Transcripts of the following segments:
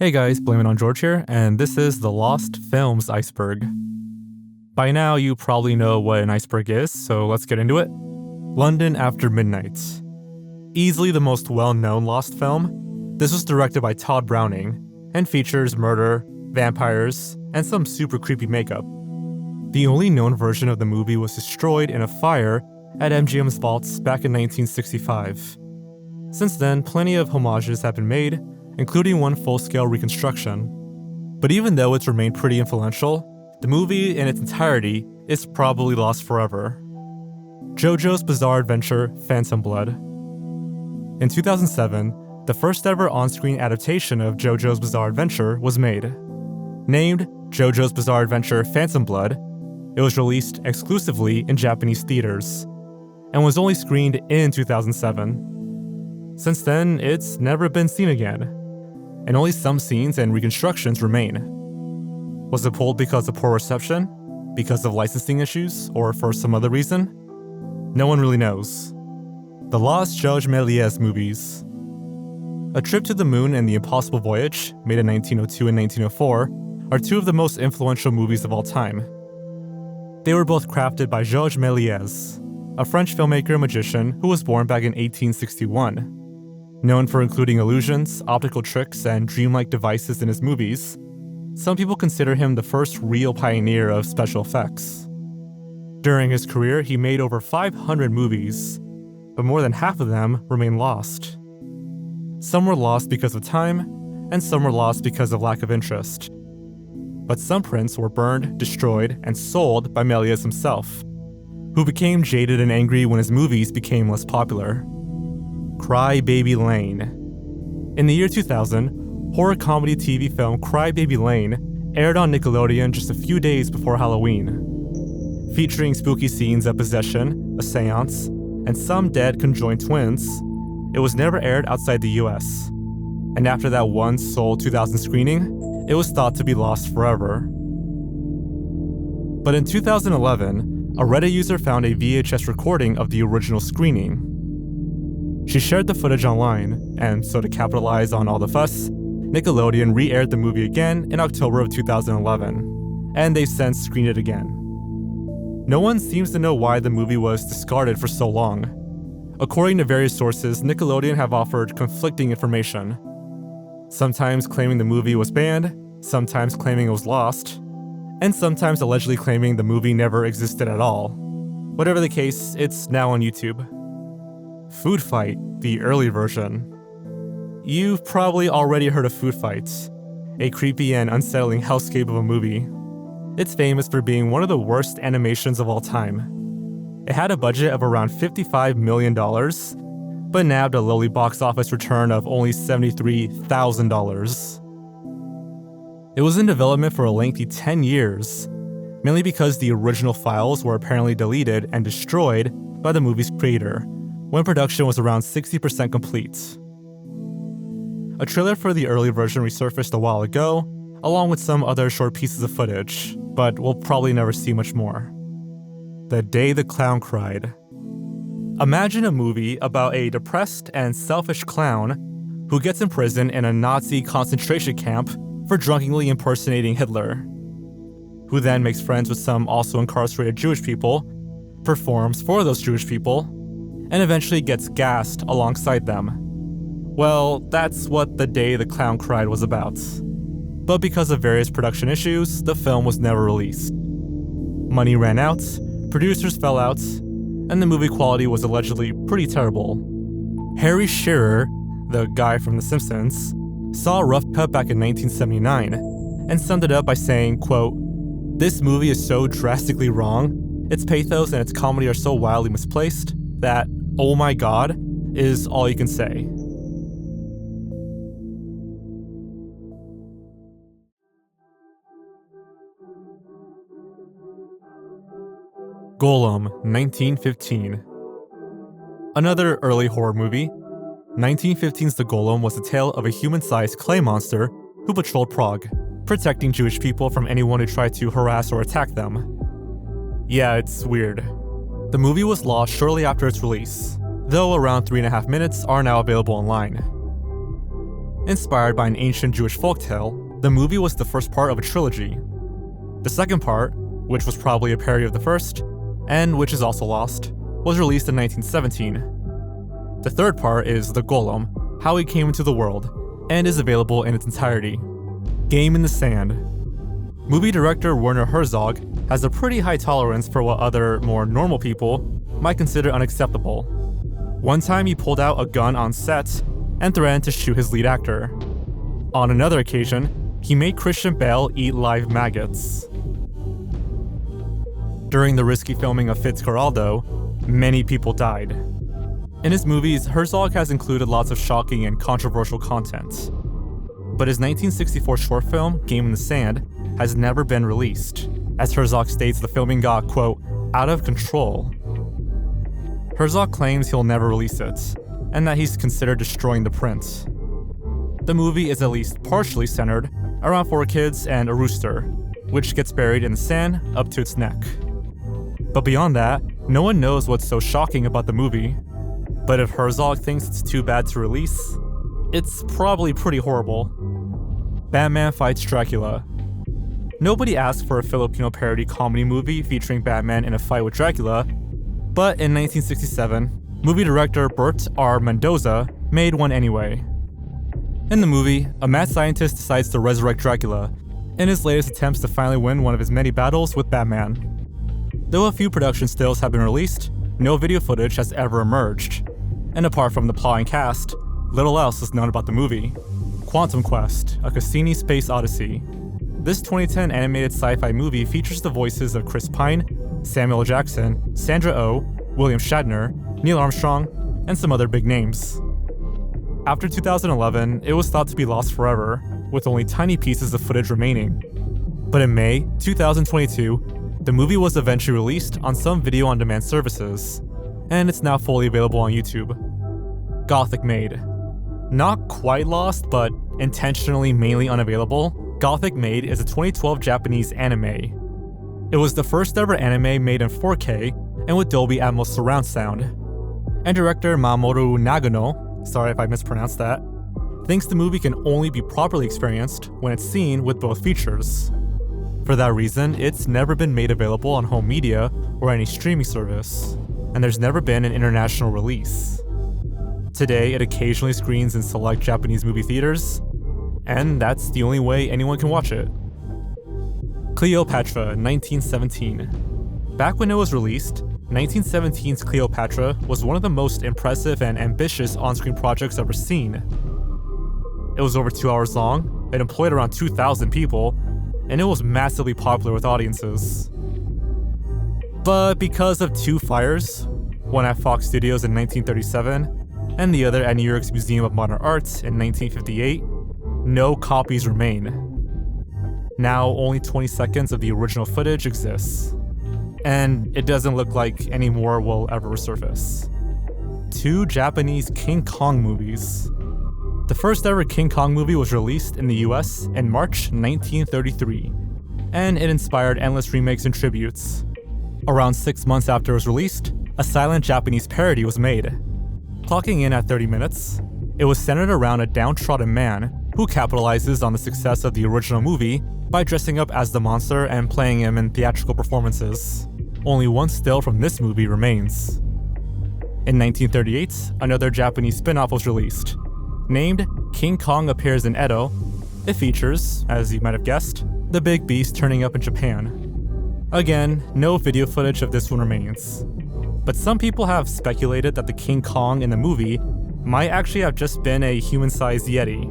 Hey guys, Blameitonjorge here, and this is the Lost Films Iceberg. By now, you probably know what an iceberg is, so let's get into it. London After Midnight. Easily the most well-known Lost film, this was directed by Todd Browning, and features murder, vampires, and some super creepy makeup. The only known version of the movie was destroyed in a fire at MGM's vaults back in 1965. Since then, plenty of homages have been made, including one full-scale reconstruction. But even though it's remained pretty influential, the movie in its entirety is probably lost forever. JoJo's Bizarre Adventure Phantom Blood. In 2007, the first ever on-screen adaptation of JoJo's Bizarre Adventure was made. Named JoJo's Bizarre Adventure Phantom Blood, it was released exclusively in Japanese theaters, and was only screened in 2007. Since then, it's never been seen again, and only some scenes and reconstructions remain. Was it pulled because of poor reception, because of licensing issues, or for some other reason? No one really knows. The Lost Georges Méliès movies. A Trip to the Moon and The Impossible Voyage, made in 1902 and 1904, are two of the most influential movies of all time. They were both crafted by Georges Méliès, a French filmmaker and magician who was born back in 1861. Known for including illusions, optical tricks, and dreamlike devices in his movies, some people consider him the first real pioneer of special effects. During his career, he made over 500 movies, but more than half of them remain lost. Some were lost because of time, and some were lost because of lack of interest. But some prints were burned, destroyed, and sold by Méliès himself, who became jaded and angry when his movies became less popular. Cry Baby Lane. In the year 2000, horror comedy TV film Cry Baby Lane aired on Nickelodeon just a few days before Halloween. Featuring spooky scenes of possession, a seance, and some dead conjoined twins, it was never aired outside the US. And after that one sole 2000 screening, it was thought to be lost forever. But in 2011, a Reddit user found a VHS recording of the original screening. She shared the footage online, and so to capitalize on all the fuss, Nickelodeon re-aired the movie again in October of 2011, and they've since screened it again. No one seems to know why the movie was discarded for so long. According to various sources, Nickelodeon have offered conflicting information. Sometimes claiming the movie was banned, sometimes claiming it was lost, and sometimes allegedly claiming the movie never existed at all. Whatever the case, it's now on YouTube. Food Fight, the early version. You've probably already heard of Food Fight, a creepy and unsettling hellscape of a movie. It's famous for being one of the worst animations of all time. It had a budget of around $55 million, but nabbed a lowly box office return of only $73,000. It was in development for a lengthy 10 years, mainly because the original files were apparently deleted and destroyed by the movie's creator, when production was around 60% complete. A trailer for the early version resurfaced a while ago, along with some other short pieces of footage, but we'll probably never see much more. The Day the Clown Cried. Imagine a movie about a depressed and selfish clown who gets imprisoned in a Nazi concentration camp for drunkenly impersonating Hitler, who then makes friends with some also incarcerated Jewish people, performs for those Jewish people, and eventually gets gassed alongside them. Well, that's what The Day the Clown Cried was about. But because of various production issues, the film was never released. Money ran out, producers fell out, and the movie quality was allegedly pretty terrible. Harry Shearer, the guy from The Simpsons, saw a rough cut back in 1979 and summed it up by saying, quote, "This movie is so drastically wrong, its pathos and its comedy are so wildly misplaced that, oh my god, is all you can say." Golem, 1915. Another early horror movie. 1915's The Golem was the tale of a human-sized clay monster who patrolled Prague, protecting Jewish people from anyone who tried to harass or attack them. Yeah, it's weird. The movie was lost shortly after its release, though around 3.5 minutes are now available online. Inspired by an ancient Jewish folktale, the movie was the first part of a trilogy. The second part, which was probably a parody of the first, and which is also lost, was released in 1917. The third part is The Golem, How He Came into the World, and is available in its entirety. Game in the Sand. Movie director Werner Herzog has a pretty high tolerance for what other, more normal people might consider unacceptable. One time he pulled out a gun on set and threatened to shoot his lead actor. On another occasion, he made Christian Bale eat live maggots. During the risky filming of Fitzcarraldo, many people died. In his movies, Herzog has included lots of shocking and controversial content. But his 1964 short film, Game in the Sand, has never been released, as Herzog states the filming got, quote, out of control. Herzog claims he'll never release it, and that he's considered destroying the print. The movie is at least partially centered around 4 kids and a rooster, which gets buried in the sand up to its neck. But beyond that, no one knows what's so shocking about the movie. But if Herzog thinks it's too bad to release, it's probably pretty horrible. Batman Fights Dracula. Nobody asked for a Filipino parody comedy movie featuring Batman in a fight with Dracula, but in 1967, movie director Bert R. Mendoza made one anyway. In the movie, a mad scientist decides to resurrect Dracula in his latest attempts to finally win one of his many battles with Batman. Though a few production stills have been released, no video footage has ever emerged. And apart from the plot and cast, little else is known about the movie. Quantum Quest, a Cassini space odyssey. This 2010 animated sci-fi movie features the voices of Chris Pine, Samuel L. Jackson, Sandra Oh, William Shatner, Neil Armstrong, and some other big names. After 2011, it was thought to be lost forever, with only tiny pieces of footage remaining. But in May 2022, the movie was eventually released on some video-on-demand services, and it's now fully available on YouTube. Gothic Maid. Not quite lost, but intentionally mainly unavailable, Gothic Maid is a 2012 Japanese anime. It was the first ever anime made in 4K and with Dolby Atmos surround sound. And director Mamoru Nagano, sorry if I mispronounced that, thinks the movie can only be properly experienced when it's seen with both features. For that reason, it's never been made available on home media or any streaming service, and there's never been an international release. Today, it occasionally screens in select Japanese movie theaters, and that's the only way anyone can watch it. Cleopatra, 1917. Back when it was released, 1917's Cleopatra was one of the most impressive and ambitious on-screen projects ever seen. It was over 2 hours long, it employed around 2,000 people, and it was massively popular with audiences. But because of 2 fires, one at Fox Studios in 1937 and the other at New York's Museum of Modern Art in 1958, no copies remain. Now only 20 seconds of the original footage exists, and it doesn't look like any more will ever resurface. 2 Japanese King Kong movies. The first ever King Kong movie was released in the US in March 1933, and it inspired endless remakes and tributes. Around 6 months after it was released, a silent Japanese parody was made. Clocking in at 30 minutes, it was centered around a downtrodden man who capitalizes on the success of the original movie by dressing up as the monster and playing him in theatrical performances. Only one still from this movie remains. In 1938, another Japanese spin-off was released. Named King Kong Appears in Edo, it features, as you might have guessed, the big beast turning up in Japan. Again, no video footage of this one remains. But some people have speculated that the King Kong in the movie might actually have just been a human-sized Yeti,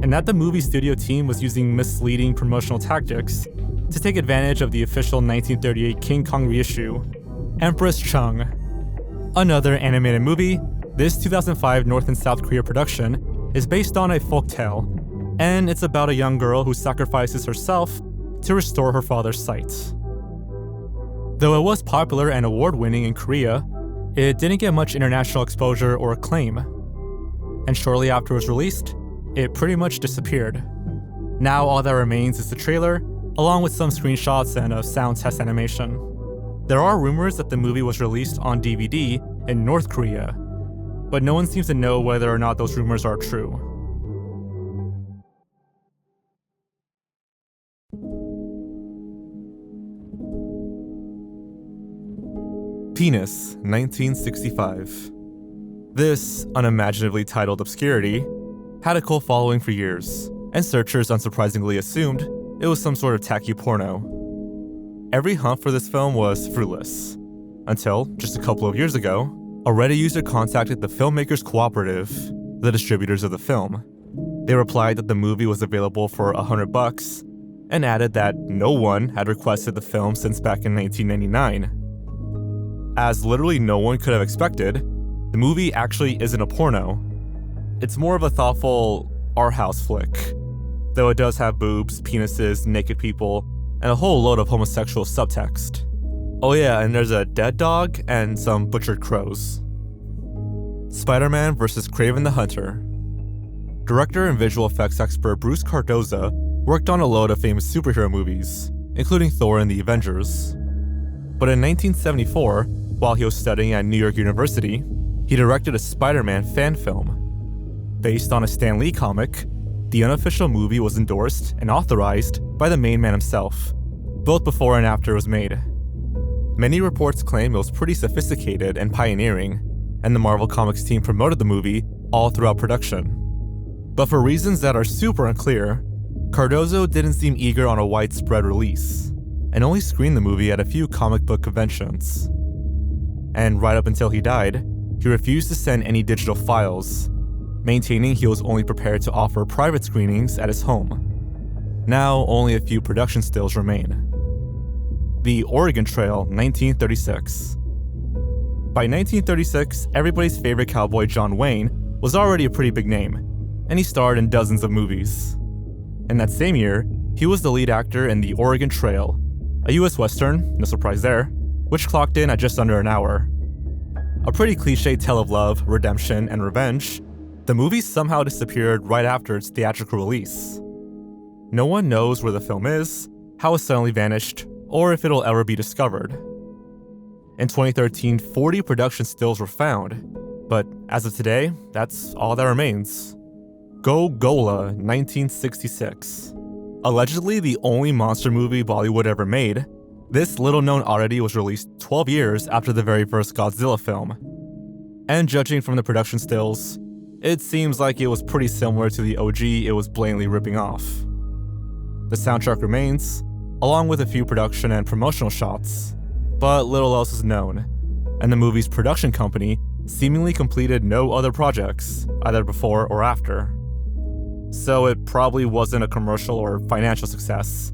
and that the movie studio team was using misleading promotional tactics to take advantage of the official 1938 King Kong reissue, Empress Chung. Another animated movie, this 2005 North and South Korea production is based on a folktale, and it's about a young girl who sacrifices herself to restore her father's sight. Though it was popular and award-winning in Korea, it didn't get much international exposure or acclaim. And shortly after it was released, it pretty much disappeared. Now all that remains is the trailer, along with some screenshots and a sound test animation. There are rumors that the movie was released on DVD in North Korea, but no one seems to know whether or not those rumors are true. Penis, 1965. This unimaginably titled obscurity had a cult following for years, and searchers unsurprisingly assumed it was some sort of tacky porno. Every hunt for this film was fruitless, until, just a couple of years ago, a Reddit user contacted the Filmmakers Cooperative, the distributors of the film. They replied that the movie was available for $100 and added that no one had requested the film since back in 1999. As literally no one could have expected, the movie actually isn't a porno. It's more of a thoughtful art house flick, though it does have boobs, penises, naked people, and a whole load of homosexual subtext. Oh yeah, and there's a dead dog and some butchered crows. Spider-Man vs. Kraven the Hunter. Director and visual effects expert Bruce Cardoza worked on a load of famous superhero movies, including Thor and the Avengers. But in 1974, while he was studying at New York University, he directed a Spider-Man fan film. Based on a Stan Lee comic, the unofficial movie was endorsed and authorized by the main man himself, both before and after it was made. Many reports claim it was pretty sophisticated and pioneering, and the Marvel Comics team promoted the movie all throughout production. But for reasons that are super unclear, Cardozo didn't seem eager on a widespread release, and only screened the movie at a few comic book conventions. And right up until he died, he refused to send any digital files, maintaining he was only prepared to offer private screenings at his home. Now, only a few production stills remain. The Oregon Trail, 1936. By 1936, everybody's favorite cowboy John Wayne was already a pretty big name, and he starred in dozens of movies. In that same year, he was the lead actor in The Oregon Trail, a US Western, no surprise there, which clocked in at just under an hour. A pretty cliche tale of love, redemption, and revenge, the movie somehow disappeared right after its theatrical release. No one knows where the film is, how it suddenly vanished, or if it'll ever be discovered. In 2013, 40 production stills were found, but as of today, that's all that remains. Gola, 1966. Allegedly the only monster movie Bollywood ever made, this little-known oddity was released 12 years after the very first Godzilla film. And judging from the production stills, it seems like it was pretty similar to the OG it was blatantly ripping off. The soundtrack remains, along with a few production and promotional shots, but little else is known, and the movie's production company seemingly completed no other projects, either before or after. So it probably wasn't a commercial or financial success,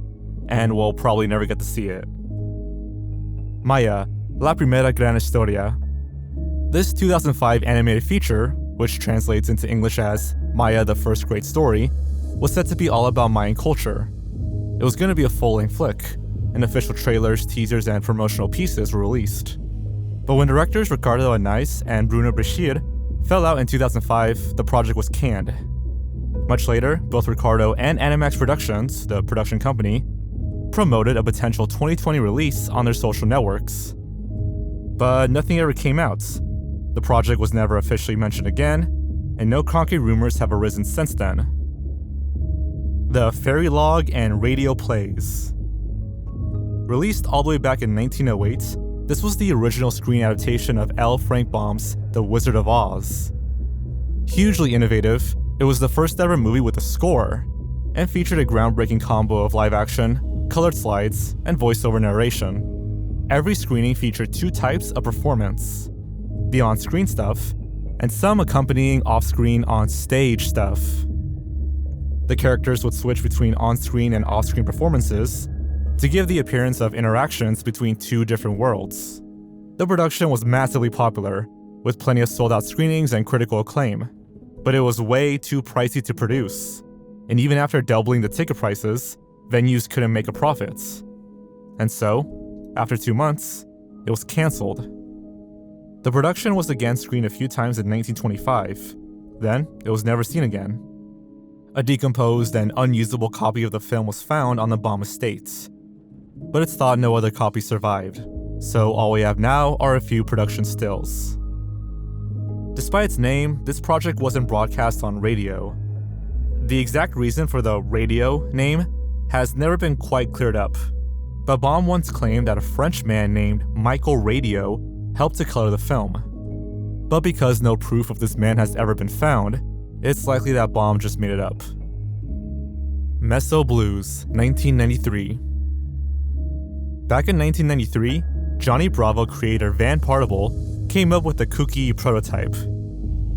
and we'll probably never get to see it. Maya, La Primera Gran Historia. This 2005 animated feature, which translates into English as Maya the First Great Story, was set to be all about Mayan culture. It was going to be a full-length flick, and official trailers, teasers, and promotional pieces were released. But when directors Ricardo Anais and Bruno Brechir fell out in 2005, the project was canned. Much later, both Ricardo and Animax Productions, the production company, promoted a potential 2020 release on their social networks. But nothing ever came out. The project was never officially mentioned again, and no concrete rumors have arisen since then. The Fairy Log and Radio Plays. Released all the way back in 1908, this was the original screen adaptation of L. Frank Baum's The Wizard of Oz. Hugely innovative, it was the first ever movie with a score, and featured a groundbreaking combo of live action, colored slides, and voiceover narration. Every screening featured two types of performance: the on-screen stuff, and some accompanying off-screen on-stage stuff. The characters would switch between on-screen and off-screen performances to give the appearance of interactions between two different worlds. The production was massively popular, with plenty of sold-out screenings and critical acclaim, but it was way too pricey to produce, and even after doubling the ticket prices, venues couldn't make a profit. And so, after 2 months, it was cancelled. The production was again screened a few times in 1925, then it was never seen again. A decomposed and unusable copy of the film was found on the Baum estate, but it's thought no other copy survived, so all we have now are a few production stills. Despite its name, this project wasn't broadcast on radio. The exact reason for the radio name has never been quite cleared up, but Baum once claimed that a French man named Michael Radio helped to color the film. But because no proof of this man has ever been found, it's likely that Baum just made it up. Meso Blues, 1993. Back in 1993, Johnny Bravo creator Van Partible came up with a kooky prototype.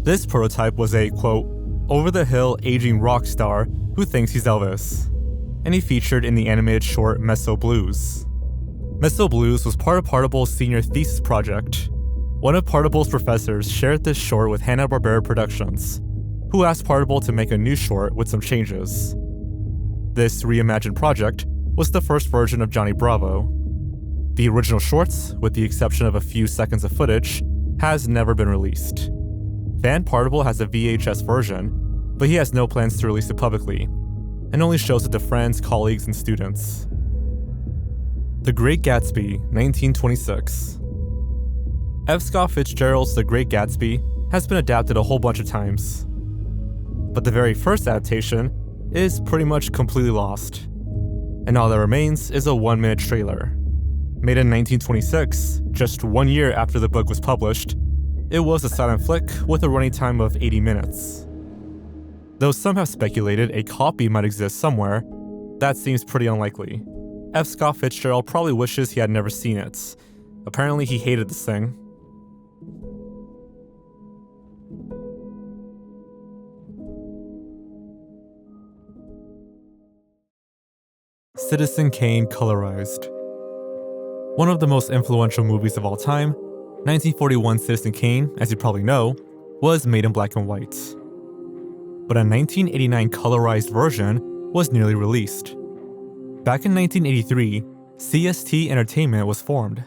This prototype was a, quote, over-the-hill aging rock star who thinks he's Elvis, and he featured in the animated short Meso Blues. Meso Blues was part of Partible's senior thesis project. One of Partible's professors shared this short with Hanna-Barbera Productions, who asked Partible to make a new short with some changes. This reimagined project was the first version of Johnny Bravo. The original shorts, with the exception of a few seconds of footage, has never been released. Van Partible has a VHS version, but he has no plans to release it publicly, and only shows it to friends, colleagues, and students. The Great Gatsby, 1926. F. Scott Fitzgerald's The Great Gatsby has been adapted a whole bunch of times, but the very first adaptation is pretty much completely lost, and all that remains is a 1-minute trailer. Made in 1926, just 1 year after the book was published, it was a silent flick with a running time of 80 minutes. Though some have speculated a copy might exist somewhere, that seems pretty unlikely. F. Scott Fitzgerald probably wishes he had never seen it. Apparently he hated this thing. Citizen Kane colorized. One of the most influential movies of all time, 1941's Citizen Kane, as you probably know, was made in black and white. But a 1989 colorized version was nearly released. Back in 1983, CST Entertainment was formed,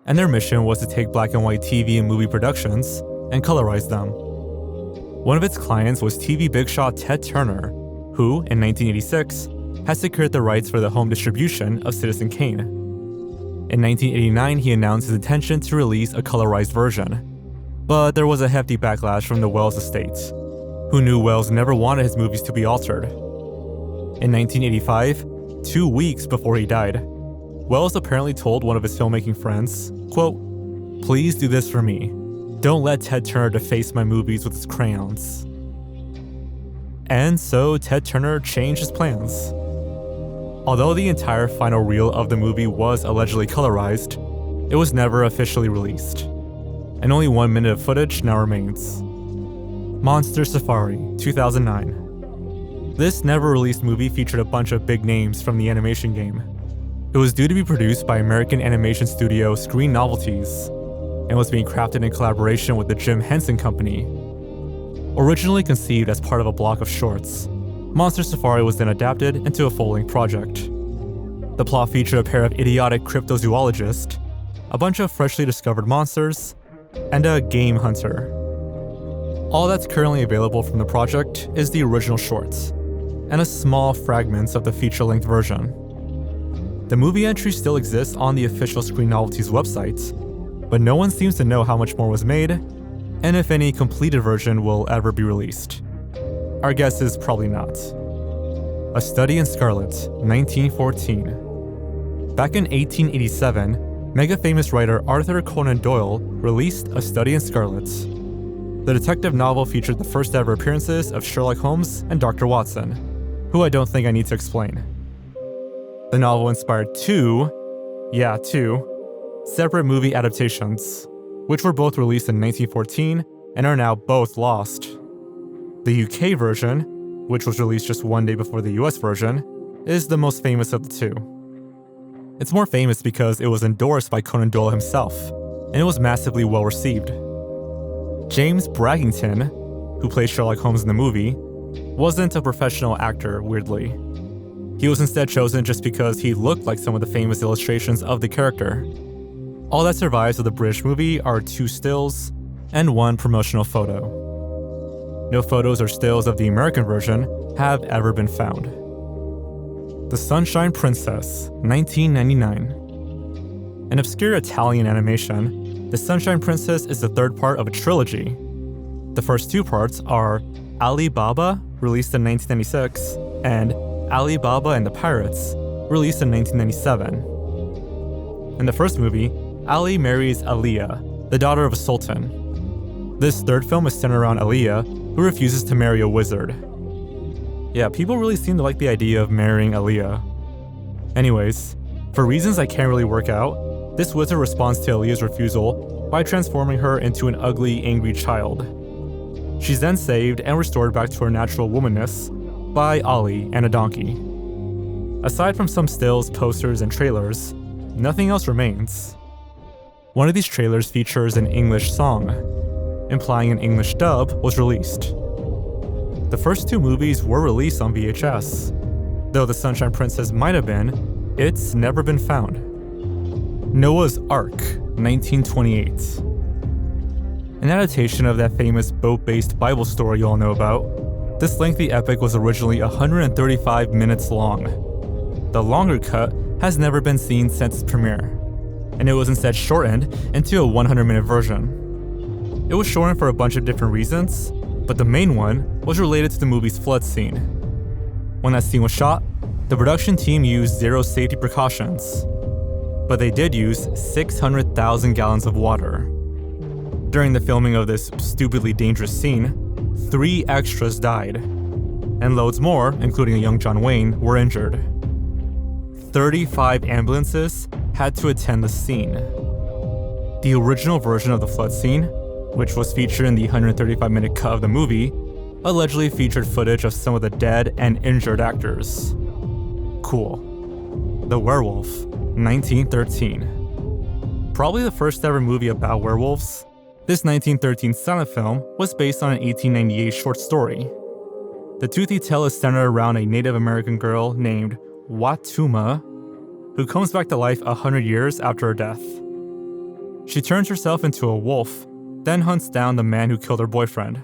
and their mission was to take black and white TV and movie productions and colorize them. One of its clients was TV big shot Ted Turner, who, in 1986, had secured the rights for the home distribution of Citizen Kane. In 1989, he announced his intention to release a colorized version, but there was a hefty backlash from the Wells estate, who knew Wells never wanted his movies to be altered. In 1985, 2 weeks before he died, Wells apparently told one of his filmmaking friends, quote, "Please do this for me. Don't let Ted Turner deface my movies with his crayons." And so Ted Turner changed his plans. Although the entire final reel of the movie was allegedly colorized, it was never officially released, and only 1 minute of footage now remains. Monster Safari, 2009. This never-released movie featured a bunch of big names from the animation game. It was due to be produced by American animation studio Screen Novelties, and was being crafted in collaboration with the Jim Henson Company. Originally conceived as part of a block of shorts, Monster Safari was then adapted into a full-length project. The plot featured a pair of idiotic cryptozoologists, a bunch of freshly discovered monsters, and a game hunter. All that's currently available from the project is the original shorts, and a small fragments of the feature-length version. The movie entry still exists on the official Screen Novelties website, but no one seems to know how much more was made, and if any completed version will ever be released. Our guess is probably not. A Study in Scarlet, 1914. Back in 1887, mega-famous writer Arthur Conan Doyle released A Study in Scarlet. The detective novel featured the first ever appearances of Sherlock Holmes and Dr. Watson, who I don't think I need to explain. The novel inspired two separate movie adaptations, which were both released in 1914 and are now both lost. The UK version, which was released just 1 day before the US version, is the most famous of the two. It's more famous because it was endorsed by Conan Doyle himself, and it was massively well received. James Braggington, who plays Sherlock Holmes in the movie, wasn't a professional actor, weirdly. He was instead chosen just because he looked like some of the famous illustrations of the character. All that survives of the British movie are 2 stills and 1 promotional photo. No photos or stills of the American version have ever been found. The Sunshine Princess, 1999. An obscure Italian animation, The Sunshine Princess is the third part of a trilogy. The first 2 parts are Ali Baba, released in 1996, and Ali Baba and the Pirates, released in 1997. In the first movie, Ali marries Aaliyah, the daughter of a sultan. This third film is centered around Aaliyah, who refuses to marry a wizard. Yeah, people really seem to like the idea of marrying Aaliyah. Anyways, for reasons I can't really work out, this wizard responds to Aaliyah's refusal by transforming her into an ugly, angry child. She's then saved and restored back to her natural womanness by Ollie and a donkey. Aside from some stills, posters, and trailers, nothing else remains. One of these trailers features an English song, implying an English dub was released. The first two movies were released on VHS, though The Sunshine Princess might have been, it's never been found. Noah's Ark, 1928. An adaptation of that famous boat-based Bible story you all know about, this lengthy epic was originally 135 minutes long. The longer cut has never been seen since its premiere, and it was instead shortened into a 100-minute version. It was shortened for a bunch of different reasons, but the main one was related to the movie's flood scene. When that scene was shot, the production team used zero safety precautions, but they did use 600,000 gallons of water. During the filming of this stupidly dangerous scene, 3 extras died, and loads more, including a young John Wayne, were injured. 35 ambulances had to attend the scene. The original version of the flood scene, which was featured in the 135-minute cut of the movie, allegedly featured footage of some of the dead and injured actors. Cool. The Werewolf, 1913. Probably the first ever movie about werewolves, this 1913 silent film was based on an 1898 short story. The toothy tale is centered around a Native American girl named Watuma, who comes back to life 100 years after her death. She turns herself into a wolf, then hunts down the man who killed her boyfriend.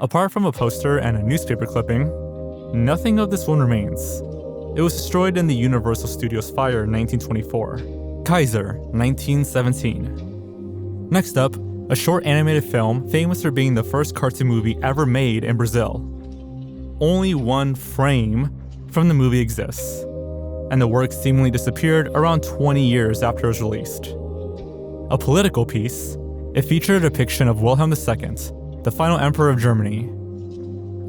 Apart from a poster and a newspaper clipping, nothing of this one remains. It was destroyed in the Universal Studios fire in 1924. Kaiser, 1917. Next up, a short animated film famous for being the first cartoon movie ever made in Brazil. Only one frame from the movie exists, and the work seemingly disappeared around 20 years after it was released. A political piece, it featured a depiction of Wilhelm II, the final emperor of Germany.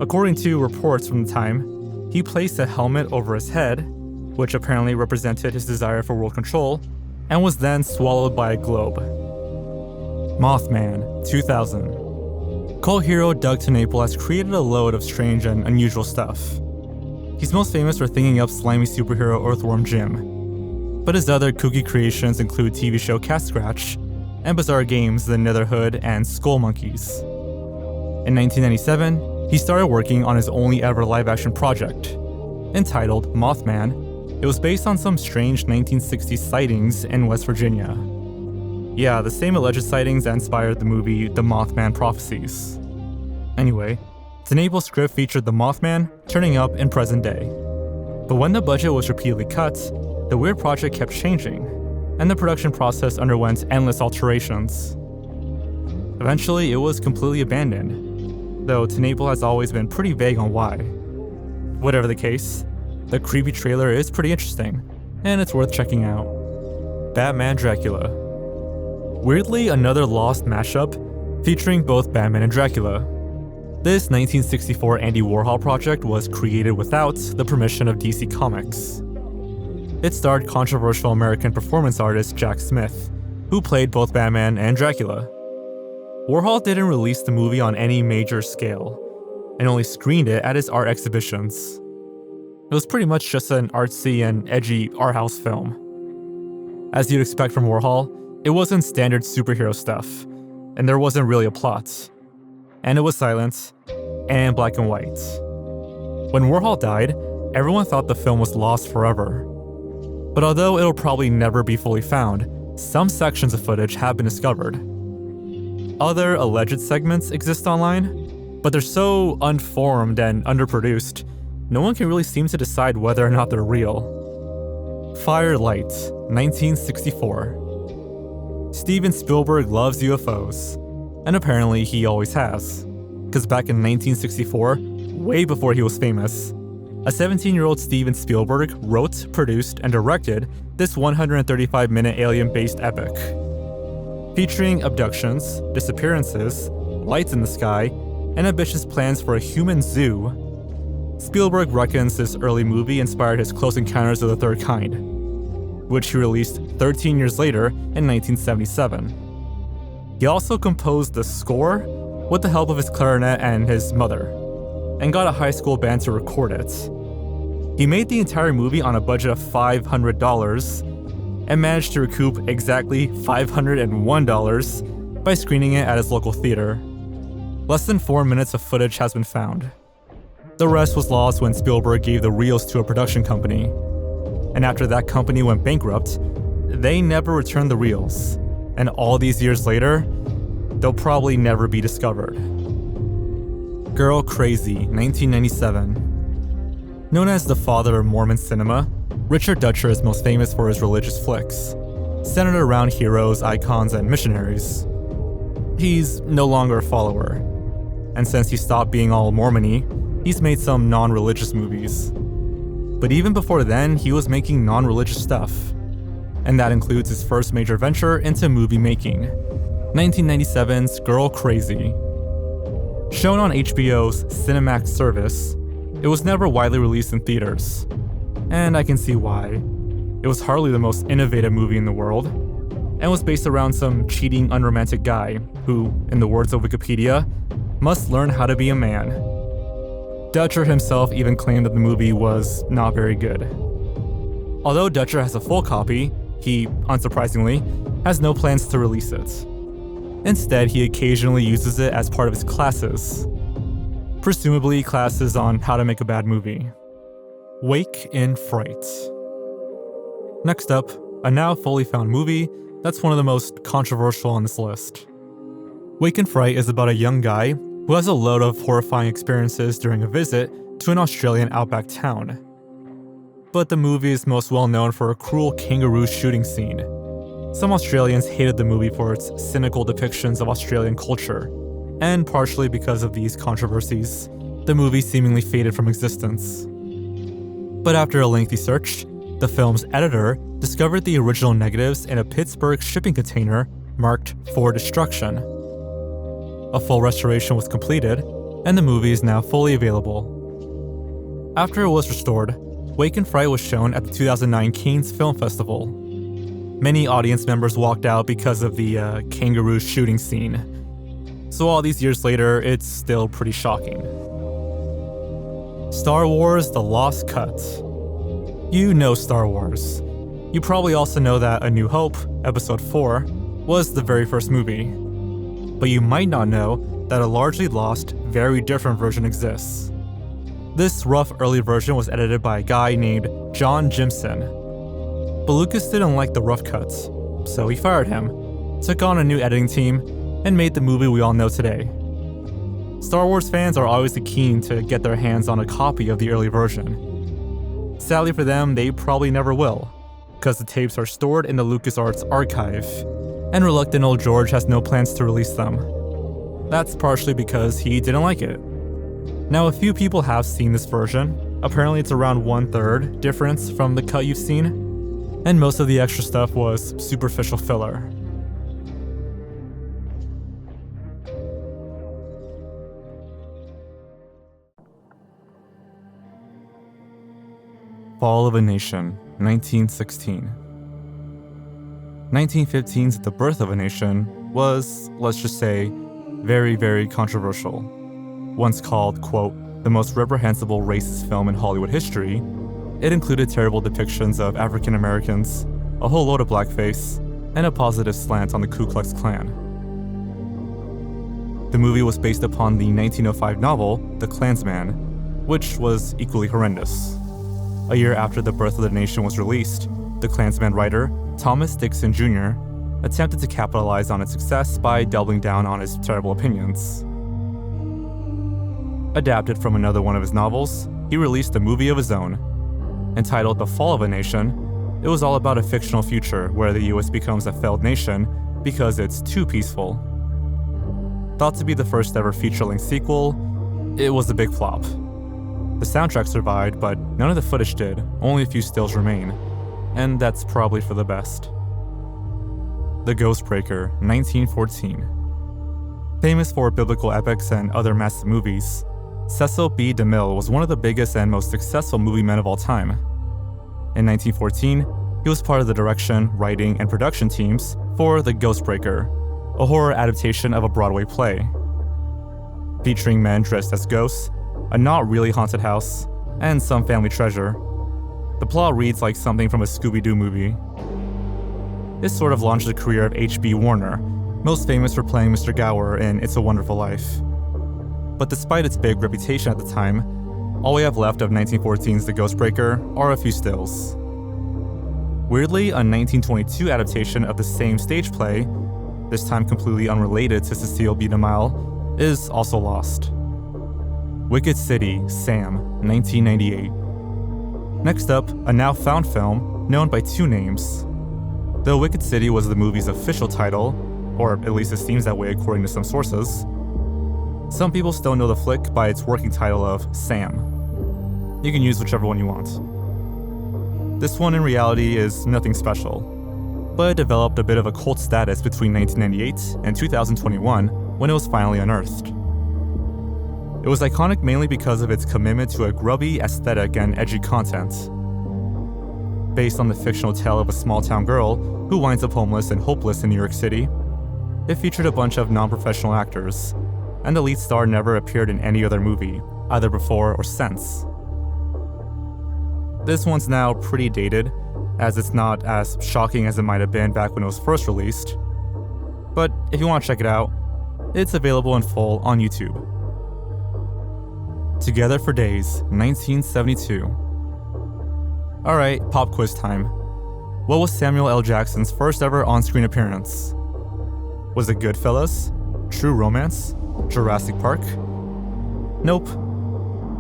According to reports from the time, he placed a helmet over his head, which apparently represented his desire for world control, and was then swallowed by a globe. Mothman, 2000. Cult hero Doug TenNapel has created a load of strange and unusual stuff. He's most famous for thinking up slimy superhero Earthworm Jim, but his other kooky creations include TV show Cat Scratch and bizarre games The Netherhood and Skull Monkeys. In 1997, he started working on his only ever live-action project. Entitled Mothman, it was based on some strange 1960s sightings in West Virginia. Yeah, the same alleged sightings that inspired the movie The Mothman Prophecies. Anyway, TenNapel's script featured the Mothman turning up in present day. But when the budget was repeatedly cut, the weird project kept changing, and the production process underwent endless alterations. Eventually, it was completely abandoned, though TenNapel has always been pretty vague on why. Whatever the case, the creepy trailer is pretty interesting, and it's worth checking out. Batman Dracula. Weirdly, another lost mashup featuring both Batman and Dracula. This 1964 Andy Warhol project was created without the permission of DC Comics. It starred controversial American performance artist Jack Smith, who played both Batman and Dracula. Warhol didn't release the movie on any major scale, and only screened it at his art exhibitions. It was pretty much just an artsy and edgy art house film. As you'd expect from Warhol, it wasn't standard superhero stuff, and there wasn't really a plot. And it was silent, and black and white. When Warhol died, everyone thought the film was lost forever. But although it'll probably never be fully found, some sections of footage have been discovered. Other alleged segments exist online, but they're so unformed and underproduced, no one can really seem to decide whether or not they're real. Firelight, 1964. Steven Spielberg loves UFOs, and apparently he always has. Because back in 1964, way before he was famous, a 17-year-old Steven Spielberg wrote, produced, and directed this 135-minute alien-based epic. featuring abductions, disappearances, lights in the sky, and ambitious plans for a human zoo. Spielberg reckons this early movie inspired his Close Encounters of the Third Kind, which he released 13 years later in 1977. He also composed the score with the help of his clarinet and his mother, and got a high school band to record it. He made the entire movie on a budget of $500 and managed to recoup exactly $501 by screening it at his local theater. Less than 4 minutes of footage has been found. The rest was lost when Spielberg gave the reels to a production company, and after that company went bankrupt, they never returned the reels, and all these years later, they'll probably never be discovered. Girl Crazy, 1997. Known as the father of Mormon cinema, Richard Dutcher is most famous for his religious flicks, centered around heroes, icons, and missionaries. He's no longer a follower, and since he stopped being all Mormon-y, he's made some non-religious movies. But even before then, he was making non-religious stuff, and that includes his first major venture into movie making, 1997's Girl Crazy. Shown on HBO's Cinemax service, it was never widely released in theaters, and I can see why. It was hardly the most innovative movie in the world, and was based around some cheating, unromantic guy who, in the words of Wikipedia, must learn how to be a man. Dutcher himself even claimed that the movie was not very good. Although Dutcher has a full copy, he, unsurprisingly, has no plans to release it. Instead, he occasionally uses it as part of his classes. Presumably classes on how to make a bad movie. Wake in Fright. Next up, a now fully found movie that's one of the most controversial on this list. Wake in Fright is about a young guy who has a load of horrifying experiences during a visit to an Australian outback town. But the movie is most well known for a cruel kangaroo shooting scene. Some Australians hated the movie for its cynical depictions of Australian culture, and partially because of these controversies, the movie seemingly faded from existence. But after a lengthy search, the film's editor discovered the original negatives in a Pittsburgh shipping container marked for destruction. A full restoration was completed, and the movie is now fully available. After it was restored, Wake in Fright was shown at the 2009 Cannes Film Festival. Many audience members walked out because of the kangaroo shooting scene. So all these years later, it's still pretty shocking. Star Wars: The Lost Cut. You know Star Wars. You probably also know that A New Hope, Episode 4, was the very first movie. But you might not know that a largely lost, very different version exists. This rough early version was edited by a guy named John Jimson. But Lucas didn't like the rough cuts, so he fired him, took on a new editing team, and made the movie we all know today. Star Wars fans are always keen to get their hands on a copy of the early version. Sadly for them, they probably never will, because the tapes are stored in the LucasArts archive, and reluctant old George has no plans to release them. That's partially because he didn't like it. Now, a few people have seen this version. Apparently it's around 1/3 difference from the cut you've seen, and most of the extra stuff was superficial filler. Fall of a Nation, 1916. 1915's The Birth of a Nation was, let's just say, very, very controversial. Once called, quote, the most reprehensible racist film in Hollywood history, it included terrible depictions of African Americans, a whole load of blackface, and a positive slant on the Ku Klux Klan. The movie was based upon the 1905 novel, The Klansman, which was equally horrendous. A year after The Birth of the Nation was released, the Klansman writer, Thomas Dixon Jr., attempted to capitalize on its success by doubling down on his terrible opinions. Adapted from another one of his novels, he released a movie of his own. Entitled The Fall of a Nation, it was all about a fictional future where the US becomes a failed nation because it's too peaceful. Thought to be the first ever feature-length sequel, it was a big flop. The soundtrack survived, but none of the footage did, only a few stills remain, and that's probably for the best. The Ghostbreaker, 1914. Famous for biblical epics and other massive movies, Cecil B. DeMille was one of the biggest and most successful movie men of all time. In 1914, he was part of the direction, writing, and production teams for The Ghostbreaker, a horror adaptation of a Broadway play. Featuring men dressed as ghosts, a not really haunted house, and some family treasure. The plot reads like something from a Scooby-Doo movie. This sort of launched the career of H.B. Warner, most famous for playing Mr. Gower in It's a Wonderful Life. But despite its big reputation at the time, all we have left of 1914's The Ghostbreaker are a few stills. Weirdly, a 1922 adaptation of the same stage play, this time completely unrelated to Cecil B. DeMille, is also lost. Wicked City, Sam, 1998. Next up, a now found film known by two names. Though Wicked City was the movie's official title, or at least it seems that way according to some sources, some people still know the flick by its working title of Sam. You can use whichever one you want. This one in reality is nothing special, but it developed a bit of a cult status between 1998 and 2021 when it was finally unearthed. It was iconic mainly because of its commitment to a grubby aesthetic and edgy content. Based on the fictional tale of a small-town girl who winds up homeless and hopeless in New York City, it featured a bunch of non-professional actors, and the lead star never appeared in any other movie, either before or since. This one's now pretty dated, as it's not as shocking as it might have been back when it was first released, but if you want to check it out, it's available in full on YouTube. Together for Days, 1972. Alright, pop quiz time. What was Samuel L. Jackson's first ever on-screen appearance? Was it Goodfellas? True Romance? Jurassic Park? Nope.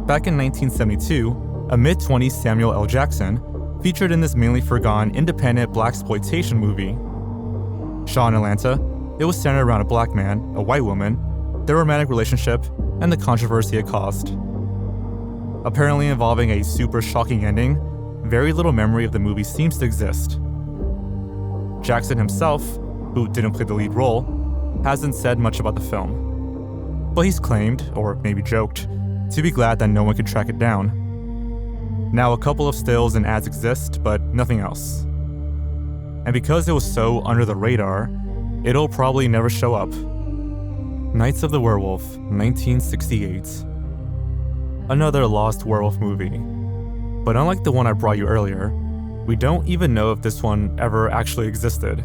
Back in 1972, a mid-20s Samuel L. Jackson featured in this mainly forgotten independent blaxploitation movie. Shot in Atlanta, it was centered around a black man, a white woman, their romantic relationship, and the controversy it caused. Apparently involving a super shocking ending, very little memory of the movie seems to exist. Jackson himself, who didn't play the lead role, hasn't said much about the film. But he's claimed, or maybe joked, to be glad that no one could track it down. Now a couple of stills and ads exist, but nothing else. And because it was so under the radar, it'll probably never show up. Knights of the Werewolf, 1968. Another lost werewolf movie. But unlike the one I brought you earlier, we don't even know if this one ever actually existed.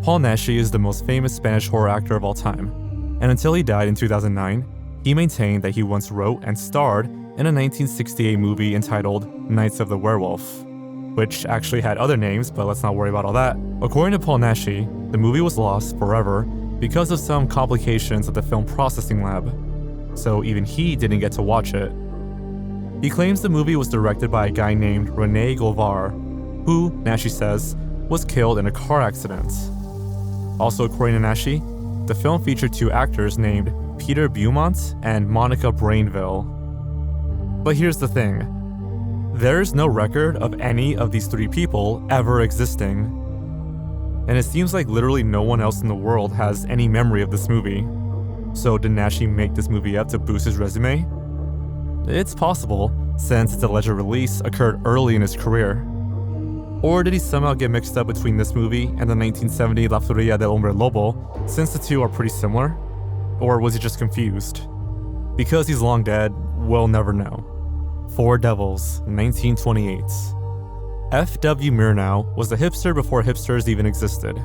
Paul Naschy is the most famous Spanish horror actor of all time, and until he died in 2009, he maintained that he once wrote and starred in a 1968 movie entitled Knights of the Werewolf, which actually had other names, but let's not worry about all that. According to Paul Naschy, the movie was lost forever because of some complications at the film processing lab, so even he didn't get to watch it. He claims the movie was directed by a guy named René Golvar, who, Naschy says, was killed in a car accident. Also according to Naschy, the film featured two actors named Peter Beaumont and Monica Brainville. But here's the thing. There's no record of any of these three people ever existing. And it seems like literally no one else in the world has any memory of this movie. So did Naschy make this movie up to boost his resume? It's possible, since its alleged release occurred early in his career. Or did he somehow get mixed up between this movie and the 1970 La Furia del Hombre Lobo, since the two are pretty similar? Or was he just confused? Because he's long dead, we'll never know. Four Devils, 1928. F.W. Murnau was a hipster before hipsters even existed.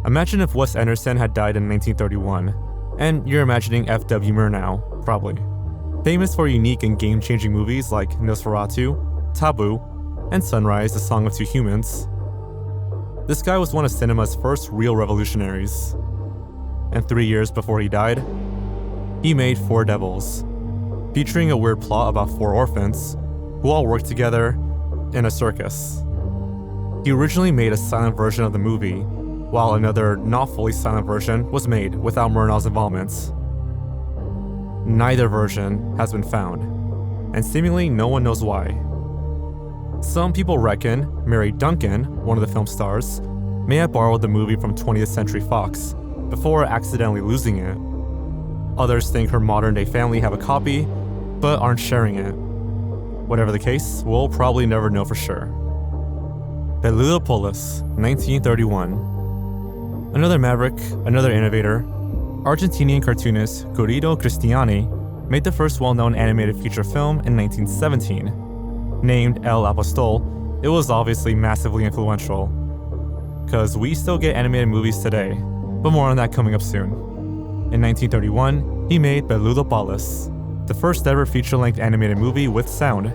Imagine if Wes Anderson had died in 1931, and you're imagining F.W. Murnau, probably. Famous for unique and game-changing movies like Nosferatu, Taboo, and Sunrise, The Song of Two Humans. This guy was one of cinema's first real revolutionaries. And 3 years before he died, he made Four Devils, featuring a weird plot about four orphans who all work together in a circus. He originally made a silent version of the movie, while another not fully silent version was made without Murnau's involvement. Neither version has been found, and seemingly no one knows why. Some people reckon Mary Duncan, one of the film stars, may have borrowed the movie from 20th Century Fox before accidentally losing it. Others think her modern-day family have a copy, but aren't sharing it. Whatever the case, we'll probably never know for sure. Beludopolis, 1931. Another maverick, another innovator, Argentinian cartoonist Guido Cristiani made the first well-known animated feature film in 1917. Named El Apostol, it was obviously massively influential, because we still get animated movies today, but more on that coming up soon. In 1931, he made Beludopolis, the first ever feature-length animated movie with sound.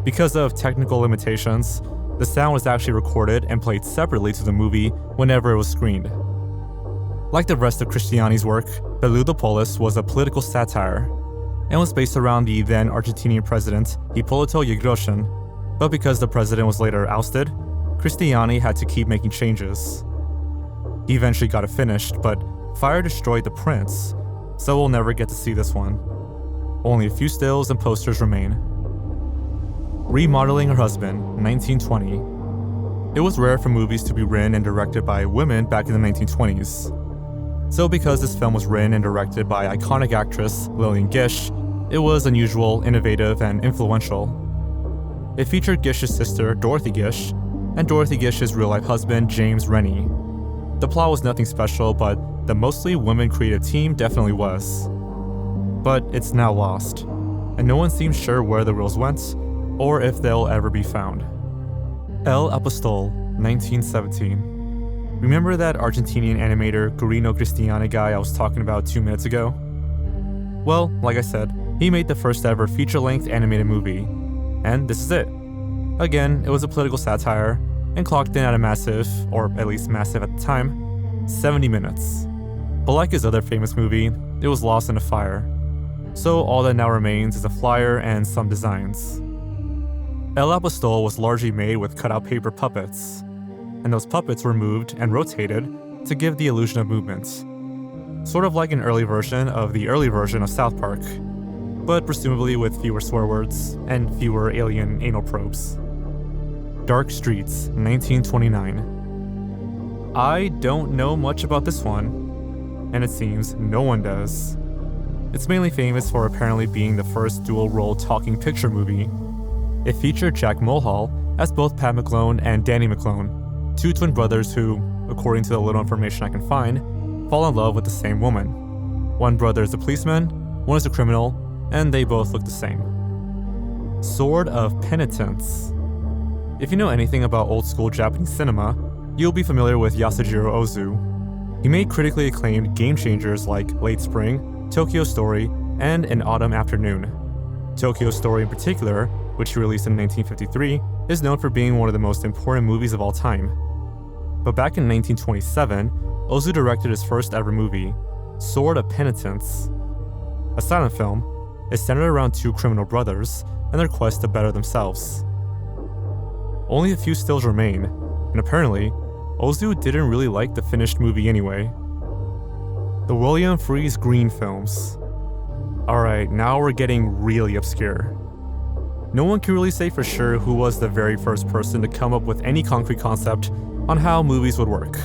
Because of technical limitations, the sound was actually recorded and played separately to the movie whenever it was screened. Like the rest of Cristiani's work, Beludopolis was a political satire and was based around the then Argentinian president Hipólito Yrigoyen, but because the president was later ousted, Cristiani had to keep making changes. He eventually got it finished, but fire destroyed the prints, so we'll never get to see this one. Only a few stills and posters remain. Remodeling Her Husband, 1920. It was rare for movies to be written and directed by women back in the 1920s. So because this film was written and directed by iconic actress Lillian Gish, it was unusual, innovative, and influential. It featured Gish's sister, Dorothy Gish, and Dorothy Gish's real-life husband, James Rennie. The plot was nothing special, but the mostly women creative team definitely was. But it's now lost, and no one seems sure where the reels went, or if they'll ever be found. El Apostol, 1917. Remember that Argentinian animator Guido Cristiani guy I was talking about 2 minutes ago? Well, like I said, he made the first ever feature-length animated movie, and this is it. Again, it was a political satire, and clocked in at a massive, or at least massive at the time, 70 minutes. But like his other famous movie, it was lost in a fire. So all that now remains is a flyer and some designs. El Apostol was largely made with cutout paper puppets, and those puppets were moved and rotated to give the illusion of movement. Sort of like an early version of the early version of South Park, but presumably with fewer swear words and fewer alien anal probes. Dark Streets, 1929. I don't know much about this one, and it seems no one does. It's mainly famous for apparently being the first dual-role talking picture movie. It featured Jack Mulhall as both Pat McClone and Danny McClone, two twin brothers who, according to the little information I can find, fall in love with the same woman. One brother is a policeman, one is a criminal, and they both look the same. Sword of Penitence. If you know anything about old-school Japanese cinema, you'll be familiar with Yasujiro Ozu. He made critically acclaimed game changers like Late Spring, Tokyo Story, and An Autumn Afternoon. Tokyo Story in particular, which he released in 1953, is known for being one of the most important movies of all time. But back in 1927, Ozu directed his first ever movie, Sword of Penitence. A silent film, is centered around two criminal brothers and their quest to better themselves. Only a few stills remain, and apparently, Ozu didn't really like the finished movie anyway. The William Freeze Green films. Alright, now we're getting really obscure. No one can really say for sure who was the very first person to come up with any concrete concept on how movies would work.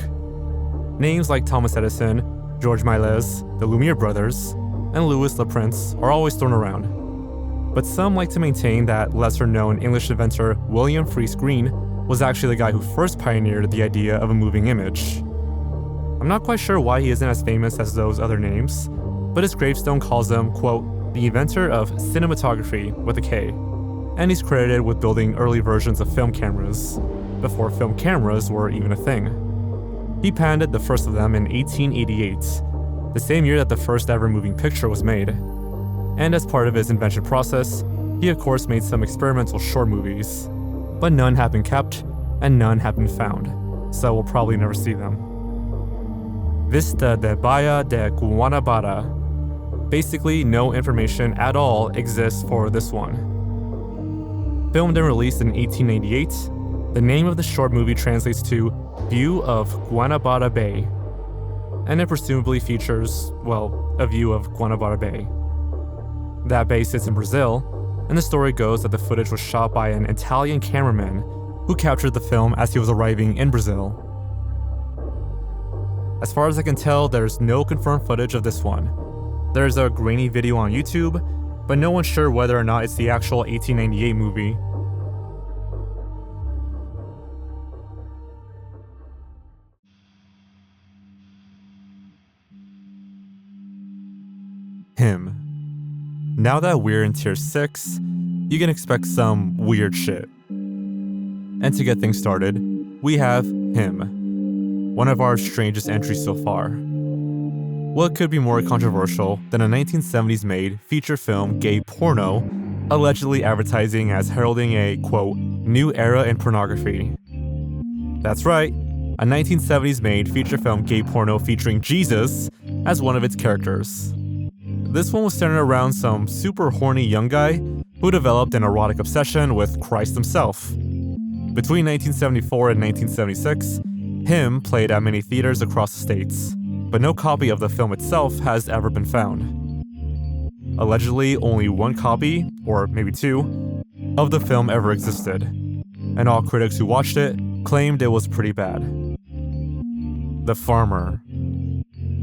Names like Thomas Edison, George Méliès, the Lumiere brothers, and Louis Le Prince are always thrown around. But some like to maintain that lesser-known English inventor William Freeze Green was actually the guy who first pioneered the idea of a moving image. I'm not quite sure why he isn't as famous as those other names, but his gravestone calls him, quote, the inventor of cinematography with a K, and he's credited with building early versions of film cameras, before film cameras were even a thing. He patented the first of them in 1888, the same year that the first ever moving picture was made. And as part of his invention process, he of course made some experimental short movies, but none have been kept, and none have been found, so we'll probably never see them. Vista de Bahia de Guanabara. Basically, no information at all exists for this one. Filmed and released in 1898, the name of the short movie translates to View of Guanabara Bay, and it presumably features, well, a view of Guanabara Bay. That bay sits in Brazil, and the story goes that the footage was shot by an Italian cameraman who captured the film as he was arriving in Brazil. As far as I can tell, there's no confirmed footage of this one. There's a grainy video on YouTube, but no one's sure whether or not it's the actual 1898 movie. Him. Now that we're in tier 6, you can expect some weird shit. And to get things started, we have him, one of our strangest entries so far. What could be more controversial than a 1970s made feature film gay porno allegedly advertising as heralding a, quote, new era in pornography? That's right, a 1970s made feature film gay porno featuring Jesus as one of its characters. This one was centered around some super horny young guy who developed an erotic obsession with Christ himself. Between 1974 and 1976, him played at many theaters across the states, but no copy of the film itself has ever been found. Allegedly, only one copy, or maybe two, of the film ever existed, and all critics who watched it claimed it was pretty bad. The Farmer.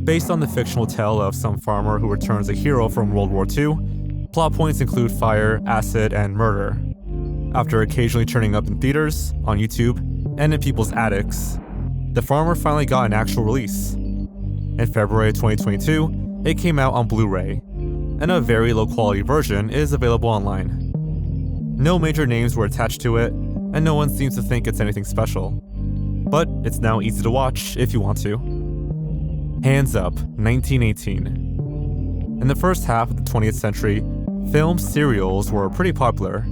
Based on the fictional tale of some farmer who returns a hero from World War II, plot points include fire, acid, and murder. After occasionally turning up in theaters, on YouTube, and in people's attics, The Farmer finally got an actual release. In February 2022, it came out on Blu-ray, and a very low-quality version is available online. No major names were attached to it, and no one seems to think it's anything special. But it's now easy to watch if you want to. Hands Up, 1918. In the first half of the 20th century, film serials were pretty popular.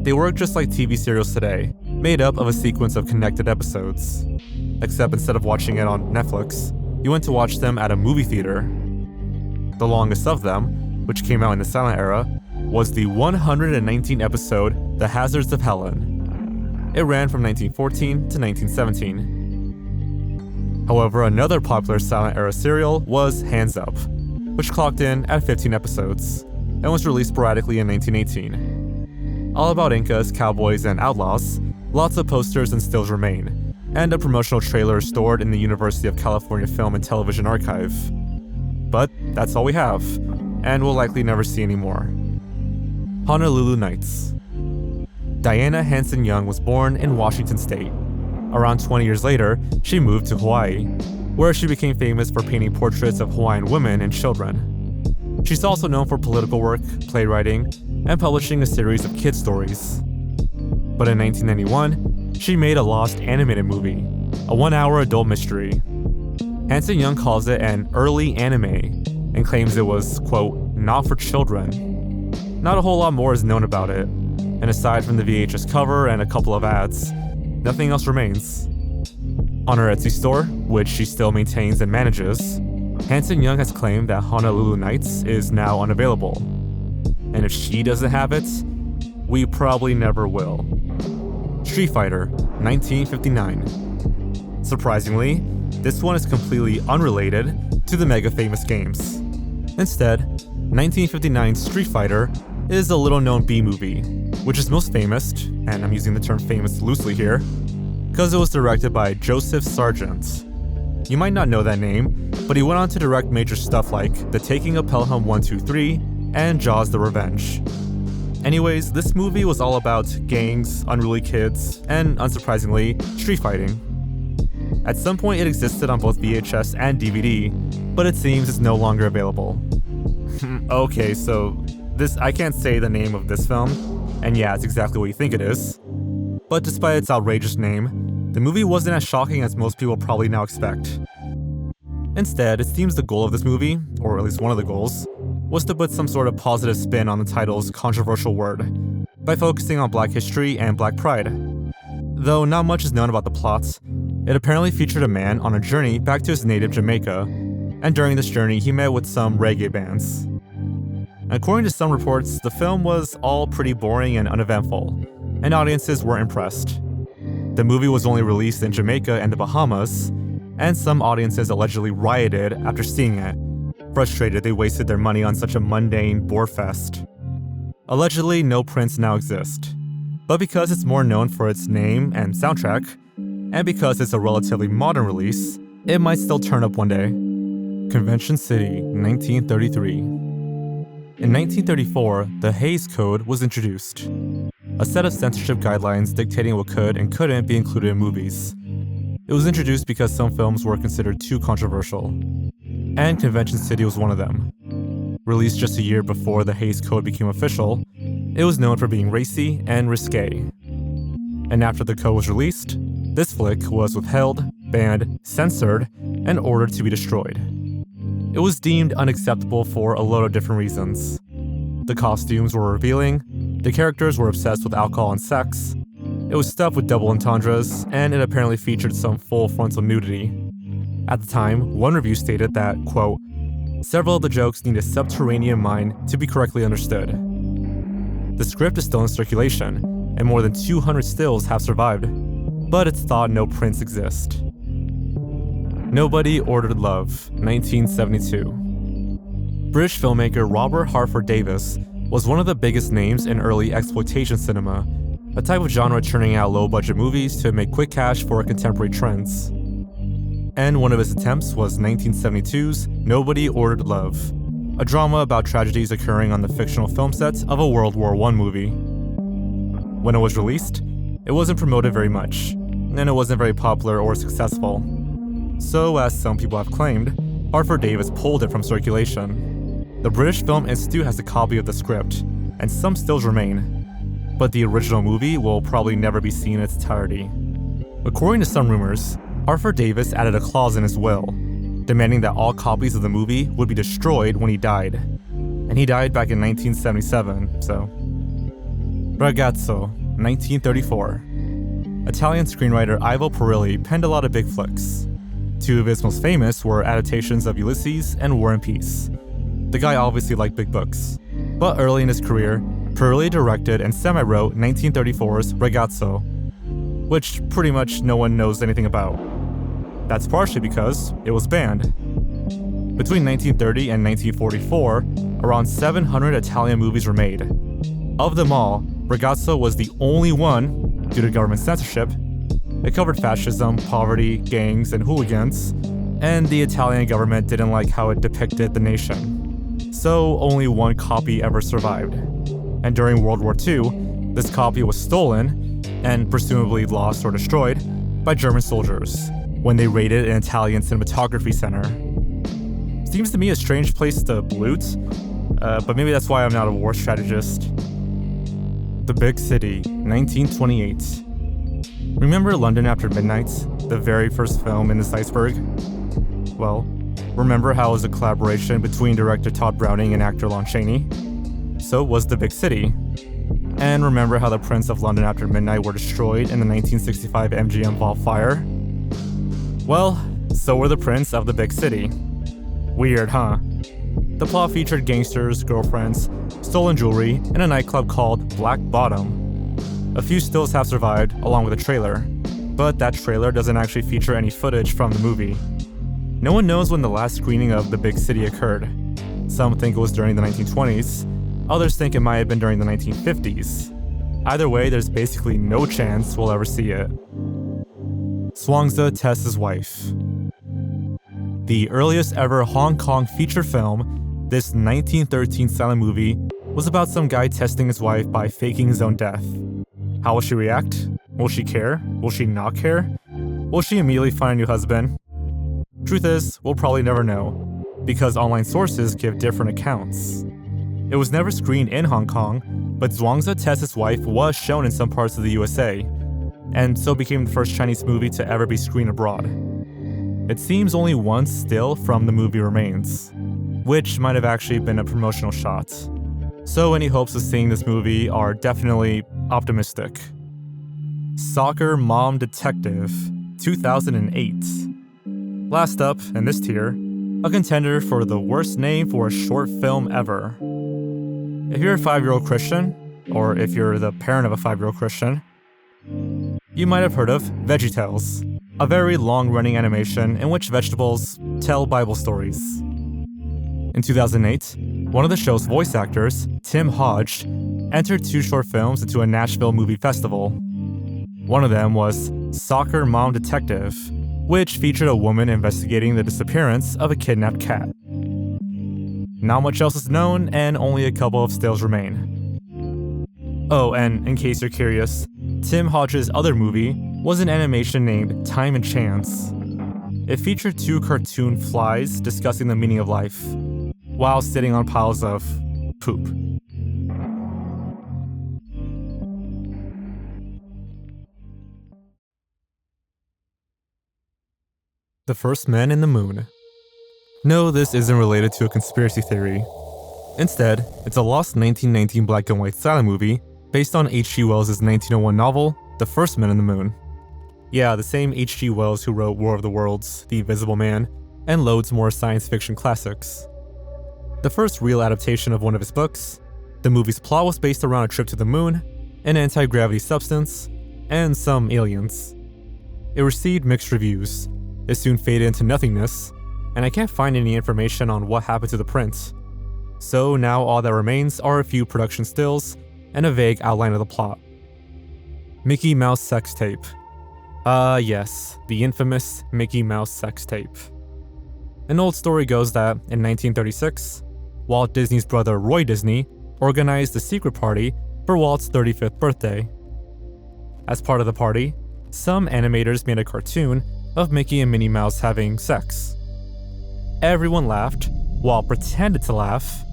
They worked just like TV serials today, made up of a sequence of connected episodes. Except instead of watching it on Netflix, you went to watch them at a movie theater. The longest of them, which came out in the silent era, was the 119 episode The Hazards of Helen. It ran from 1914 to 1917. However, another popular silent era serial was Hands Up, which clocked in at 15 episodes, and was released sporadically in 1918. All about Incas, cowboys, and outlaws, lots of posters and stills remain, and a promotional trailer is stored in the University of California Film and Television Archive. But that's all we have, and we'll likely never see any more. Honolulu Knights. Diana Hanson Young was born in Washington State. Around 20 years later, she moved to Hawaii, where she became famous for painting portraits of Hawaiian women and children. She's also known for political work, playwriting, and publishing a series of kid stories. But in 1991, she made a lost animated movie, a 1-hour adult mystery. Hanson Young calls it an early anime, and claims it was, quote, not for children. Not a whole lot more is known about it, and aside from the VHS cover and a couple of ads, nothing else remains. On her Etsy store, which she still maintains and manages, Hanson Young has claimed that Honolulu Knights is now unavailable. And if she doesn't have it, we probably never will. Street Fighter, 1959. Surprisingly, this one is completely unrelated to the mega famous games. Instead, 1959's Street Fighter is a little-known B-movie, which is most famous, and I'm using the term famous loosely here, because it was directed by Joseph Sargent. You might not know that name, but he went on to direct major stuff like The Taking of Pelham 123 and Jaws the Revenge. Anyways, this movie was all about gangs, unruly kids, and unsurprisingly, street fighting. At some point it existed on both VHS and DVD, but it seems it's no longer available. Okay, so I can't say the name of this film, and yeah, it's exactly what you think it is. But despite its outrageous name, the movie wasn't as shocking as most people probably now expect. Instead, it seems the goal of this movie, or at least one of the goals, was to put some sort of positive spin on the title's controversial word, by focusing on Black history and Black pride. Though not much is known about the plot, it apparently featured a man on a journey back to his native Jamaica, and during this journey he met with some reggae bands. According to some reports, the film was all pretty boring and uneventful, and audiences weren't impressed. The movie was only released in Jamaica and the Bahamas, and some audiences allegedly rioted after seeing it, frustrated they wasted their money on such a mundane bore fest. Allegedly, no prints now exist, but because it's more known for its name and soundtrack, and because it's a relatively modern release, It might still turn up one day. Convention City, 1933. In 1934, the Hays Code was introduced, a set of censorship guidelines dictating what could and couldn't be included in movies. It was introduced because some films were considered too controversial, and Convention City was one of them. Released just a year before the Hays Code became official, it was known for being racy and risque. And after the code was released, this flick was withheld, banned, censored, and ordered to be destroyed. It was deemed unacceptable for a load of different reasons. The costumes were revealing, the characters were obsessed with alcohol and sex, it was stuffed with double entendres, and it apparently featured some full frontal nudity. At the time, one review stated that, quote, several of the jokes need a subterranean mind to be correctly understood. The script is still in circulation, and more than 200 stills have survived, but it's thought no prints exist. Nobody Ordered Love, 1972. British filmmaker Robert Hartford Davis was one of the biggest names in early exploitation cinema, a type of genre churning out low-budget movies to make quick cash for contemporary trends. And one of his attempts was 1972's Nobody Ordered Love, a drama about tragedies occurring on the fictional film set of a World War I movie. When it was released, it wasn't promoted very much, and it wasn't very popular or successful. So, as some people have claimed, Hartford Davis pulled it from circulation. The British Film Institute has a copy of the script, and some stills remain, but the original movie will probably never be seen in its entirety. According to some rumors, Hartford Davis added a clause in his will, demanding that all copies of the movie would be destroyed when he died. And he died back in 1977, so. Ragazzo, 1934. Italian screenwriter Ivo Perilli penned a lot of big flicks. Two of his most famous were adaptations of Ulysses and War and Peace. The guy obviously liked big books. But early in his career, Perilli directed and semi-wrote 1934's Ragazzo, which pretty much no one knows anything about. That's partially because it was banned. Between 1930 and 1944, around 700 Italian movies were made. Of them all, Ragazzo was the only one, due to government censorship. It covered fascism, poverty, gangs, and hooligans, and the Italian government didn't like how it depicted the nation. So only one copy ever survived. And during World War II, this copy was stolen, and presumably lost or destroyed, by German soldiers when they raided an Italian cinematography center. Seems to me a strange place to loot, but maybe that's why I'm not a war strategist. The Big City, 1928. Remember London After Midnight, the very first film in this Iceberg? Well, remember how it was a collaboration between director Todd Browning and actor Lon Chaney? So was The Big City. And remember how the prints of London After Midnight were destroyed in the 1965 MGM Vault fire? Well, so were the prints of The Big City. Weird, huh? The plot featured gangsters, girlfriends, stolen jewelry, and a nightclub called Black Bottom. A few stills have survived, along with a trailer, but that trailer doesn't actually feature any footage from the movie. No one knows when the last screening of The Big City occurred. Some think it was during the 1920s, others think it might have been during the 1950s. Either way, there's basically no chance we'll ever see it. Swanza tests his wife. The earliest ever Hong Kong feature film, this 1913 silent movie was about some guy testing his wife by faking his own death. How will she react? Will she care? Will she not care? Will she immediately find a new husband? Truth is, we'll probably never know, because online sources give different accounts. It was never screened in Hong Kong, but Swanza Tests His Wife was shown in some parts of the USA, and so became the first Chinese movie to ever be screened abroad. It seems only one still from the movie remains, which might have actually been a promotional shot. So any hopes of seeing this movie are definitely optimistic. Soccer Mom Detective, 2008. Last up, in this tier, a contender for the worst name for a short film ever. If you're a 5-year-old Christian, or if you're the parent of a 5-year-old Christian, you might have heard of VeggieTales, a very long-running animation in which vegetables tell Bible stories. In 2008, one of the show's voice actors, Tim Hodge, entered 2 short films into a Nashville movie festival. One of them was Soccer Mom Detective, which featured a woman investigating the disappearance of a kidnapped cat. Not much else is known, and only a couple of stills remain. Oh, and in case you're curious, Tim Hodge's other movie was an animation named Time and Chance. It featured two cartoon flies discussing the meaning of life, while sitting on piles of poop. The First Men in the Moon. No, this isn't related to a conspiracy theory. Instead, it's a lost 1919 black and white silent movie based on H.G. Wells' 1901 novel, The First Men in the Moon. Yeah, the same H.G. Wells who wrote War of the Worlds, The Invisible Man, and loads more science fiction classics. The first real adaptation of one of his books, the movie's plot was based around a trip to the moon, an anti-gravity substance, and some aliens. It received mixed reviews. It soon faded into nothingness, and I can't find any information on what happened to the print. So now all that remains are a few production stills and a vague outline of the plot. Mickey Mouse sex tape. Yes, the infamous Mickey Mouse sex tape. An old story goes that, in 1936, Walt Disney's brother Roy Disney organized a secret party for Walt's 35th birthday. As part of the party, some animators made a cartoon of Mickey and Minnie Mouse having sex. Everyone laughed, Walt pretended to laugh,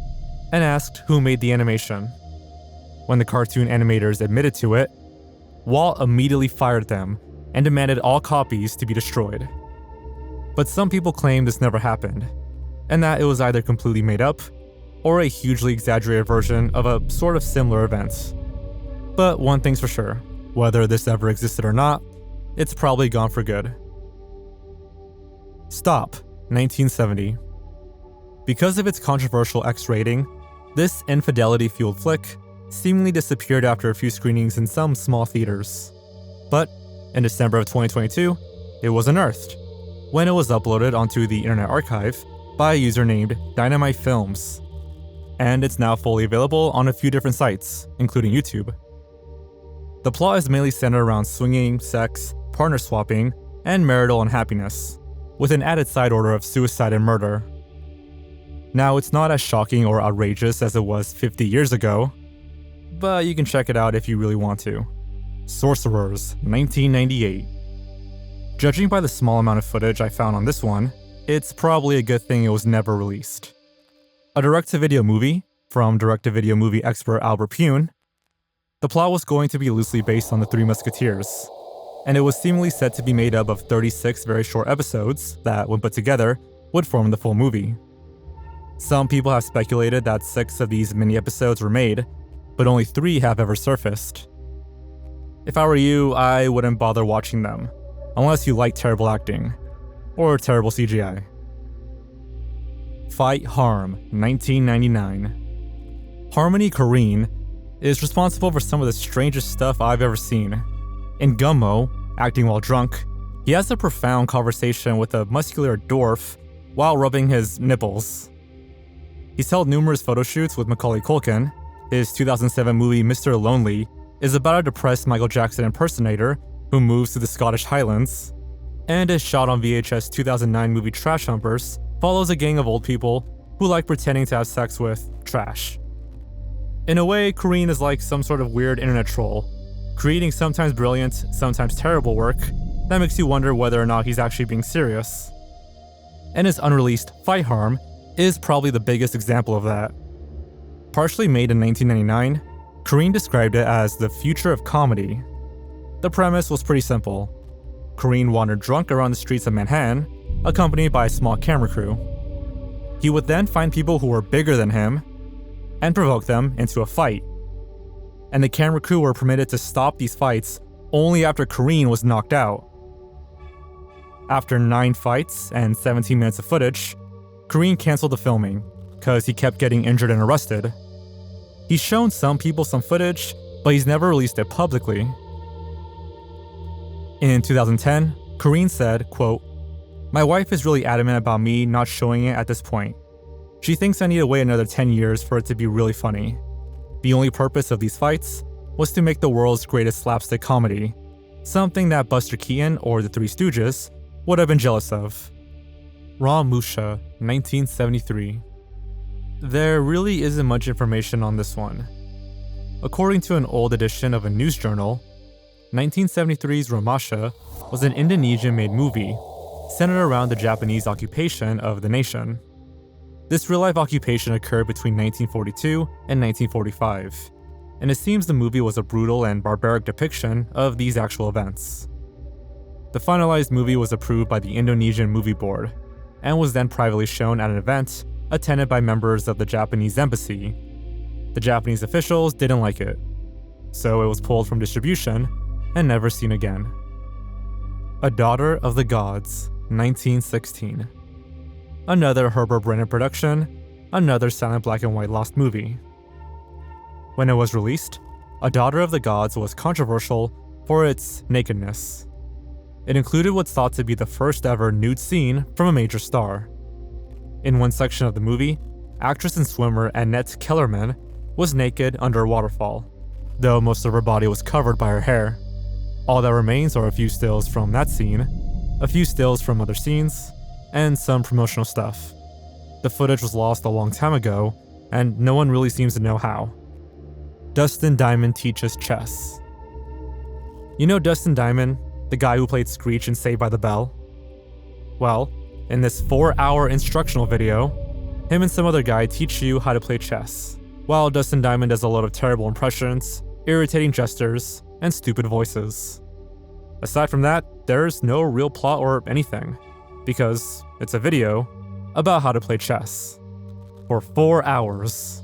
and asked who made the animation. When the cartoon animators admitted to it, Walt immediately fired them and demanded all copies to be destroyed. But some people claim this never happened, and that it was either completely made up or a hugely exaggerated version of a sort of similar event. But one thing's for sure, whether this ever existed or not, it's probably gone for good. Stop, 1970. Because of its controversial X rating, this infidelity-fueled flick seemingly disappeared after a few screenings in some small theaters. But in December of 2022, it was unearthed when it was uploaded onto the Internet Archive by a user named Dynamite Films, and it's now fully available on a few different sites, including YouTube. The plot is mainly centered around swinging, sex, partner swapping, and marital unhappiness, with an added side order of suicide and murder. Now, it's not as shocking or outrageous as it was 50 years ago, but you can check it out if you really want to. Sorcerers, 1998. Judging by the small amount of footage I found on this one, it's probably a good thing it was never released. A direct-to-video movie, from direct-to-video movie expert Albert Pune, the plot was going to be loosely based on the Three Musketeers, and it was seemingly set to be made up of 36 very short episodes that, when put together, would form the full movie. Some people have speculated that 6 of these mini-episodes were made, but only 3 have ever surfaced. If I were you, I wouldn't bother watching them, unless you like terrible acting, or terrible CGI. Fight Harm, 1999. Harmony Korine is responsible for some of the strangest stuff I've ever seen. In Gummo, acting while drunk, he has a profound conversation with a muscular dwarf while rubbing his nipples. He's held numerous photo shoots with Macaulay Culkin. His 2007 movie Mr. Lonely is about a depressed Michael Jackson impersonator who moves to the Scottish Highlands, and his shot on VHS 2009 movie Trash Humpers follows a gang of old people who like pretending to have sex with trash. In a way, Korine is like some sort of weird internet troll, creating sometimes brilliant, sometimes terrible work that makes you wonder whether or not he's actually being serious. And his unreleased Fight Harm is probably the biggest example of that. Partially made in 1999, Korine described it as the future of comedy. The premise was pretty simple. Korine wandered drunk around the streets of Manhattan, accompanied by a small camera crew. He would then find people who were bigger than him and provoke them into a fight. And the camera crew were permitted to stop these fights only after Korine was knocked out. After 9 fights and 17 minutes of footage, Korine canceled the filming because he kept getting injured and arrested. He's shown some people some footage, but he's never released it publicly. In 2010, Korine said, quote, "My wife is really adamant about me not showing it at this point. She thinks I need to wait another 10 years for it to be really funny. The only purpose of these fights was to make the world's greatest slapstick comedy, something that Buster Keaton or the Three Stooges What I've been jealous of. Ramsha, 1973. There really isn't much information on this one. According to an old edition of a news journal, 1973's Ramsha was an Indonesian-made movie centered around the Japanese occupation of the nation. This real-life occupation occurred between 1942 and 1945, and it seems the movie was a brutal and barbaric depiction of these actual events. The finalized movie was approved by the Indonesian Movie Board, and was then privately shown at an event attended by members of the Japanese embassy. The Japanese officials didn't like it, so it was pulled from distribution and never seen again. A Daughter of the Gods, 1916. Another Herbert Brennan production, another silent black and white lost movie. When it was released, A Daughter of the Gods was controversial for its nakedness. It included what's thought to be the first ever nude scene from a major star. In one section of the movie, actress and swimmer Annette Kellerman was naked under a waterfall, though most of her body was covered by her hair. All that remains are a few stills from that scene, a few stills from other scenes, and some promotional stuff. The footage was lost a long time ago, and no one really seems to know how. Dustin Diamond teaches chess. You know Dustin Diamond, the guy who played Screech in Saved by the Bell? Well, in this 4-hour instructional video, him and some other guy teach you how to play chess, while Dustin Diamond does a lot of terrible impressions, irritating gestures, and stupid voices. Aside from that, there's no real plot or anything, because it's a video about how to play chess. For 4 hours.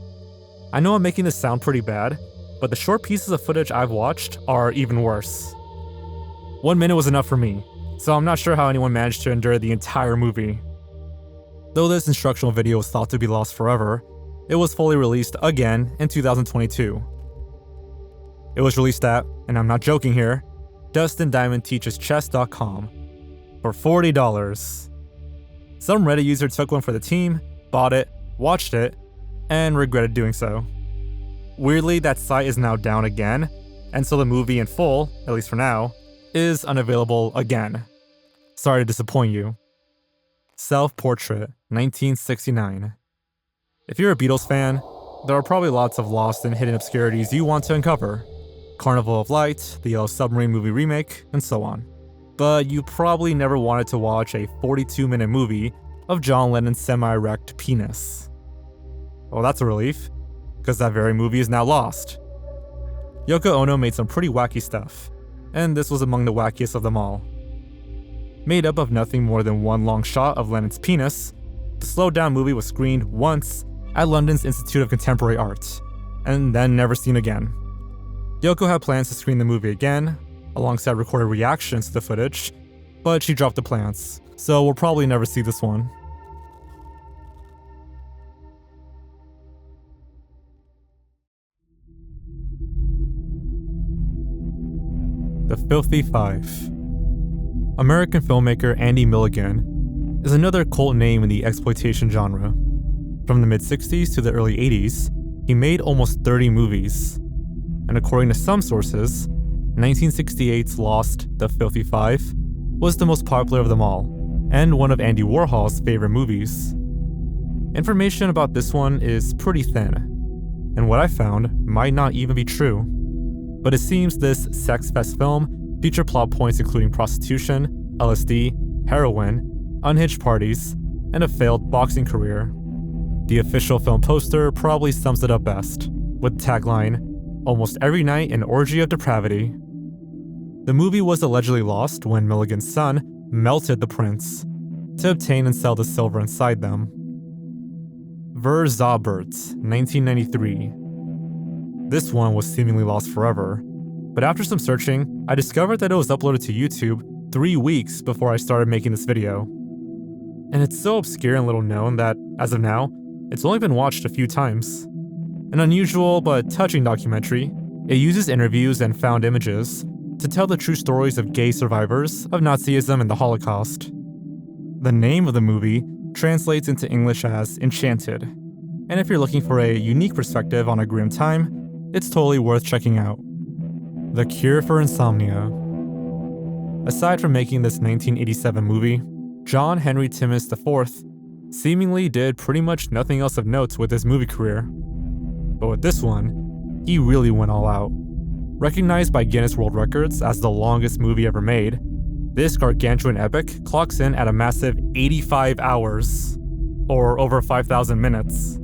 I know I'm making this sound pretty bad, but the short pieces of footage I've watched are even worse. 1 minute was enough for me, so I'm not sure how anyone managed to endure the entire movie. Though this instructional video was thought to be lost forever, it was fully released again in 2022. It was released at, and I'm not joking here, DustinDiamondTeachesChess.com for $40. Some Reddit user took one for the team, bought it, watched it, and regretted doing so. Weirdly, that site is now down again, and so the movie in full, at least for now, is unavailable again. Sorry to disappoint you. Self-Portrait, 1969. If you're a Beatles fan, there are probably lots of lost and hidden obscurities you want to uncover. Carnival of Light, the Yellow Submarine movie remake, and so on. But you probably never wanted to watch a 42-minute movie of John Lennon's semi-erect penis. Well, that's a relief, because that very movie is now lost. Yoko Ono made some pretty wacky stuff, and this was among the wackiest of them all. Made up of nothing more than one long shot of Lennon's penis, the slowed-down movie was screened once at London's Institute of Contemporary Art, and then never seen again. Yoko had plans to screen the movie again, alongside recorded reactions to the footage, but she dropped the plans, so we'll probably never see this one. The Filthy Five. American filmmaker Andy Milligan is another cult name in the exploitation genre. From the mid-60s to the early 80s, he made almost 30 movies. And according to some sources, 1968's Lost, The Filthy Five was the most popular of them all, and one of Andy Warhol's favorite movies. Information about this one is pretty thin, and what I found might not even be true. But it seems this sex fest film featured plot points including prostitution, LSD, heroin, unhinged parties, and a failed boxing career. The official film poster probably sums it up best, with the tagline, "Almost every night an orgy of depravity." The movie was allegedly lost when Milligan's son melted the prints to obtain and sell the silver inside them. Verzabert, 1993. This one was seemingly lost forever, but after some searching, I discovered that it was uploaded to YouTube 3 weeks before I started making this video. And it's so obscure and little known that, as of now, it's only been watched a few times. An unusual but touching documentary, it uses interviews and found images to tell the true stories of gay survivors of Nazism and the Holocaust. The name of the movie translates into English as Enchanted, and if you're looking for a unique perspective on a grim time, it's totally worth checking out. The Cure for Insomnia. Aside from making this 1987 movie, John Henry Timmins IV seemingly did pretty much nothing else of note with his movie career. But with this one, he really went all out. Recognized by Guinness World Records as the longest movie ever made, this gargantuan epic clocks in at a massive 85 hours, or over 5,000 minutes.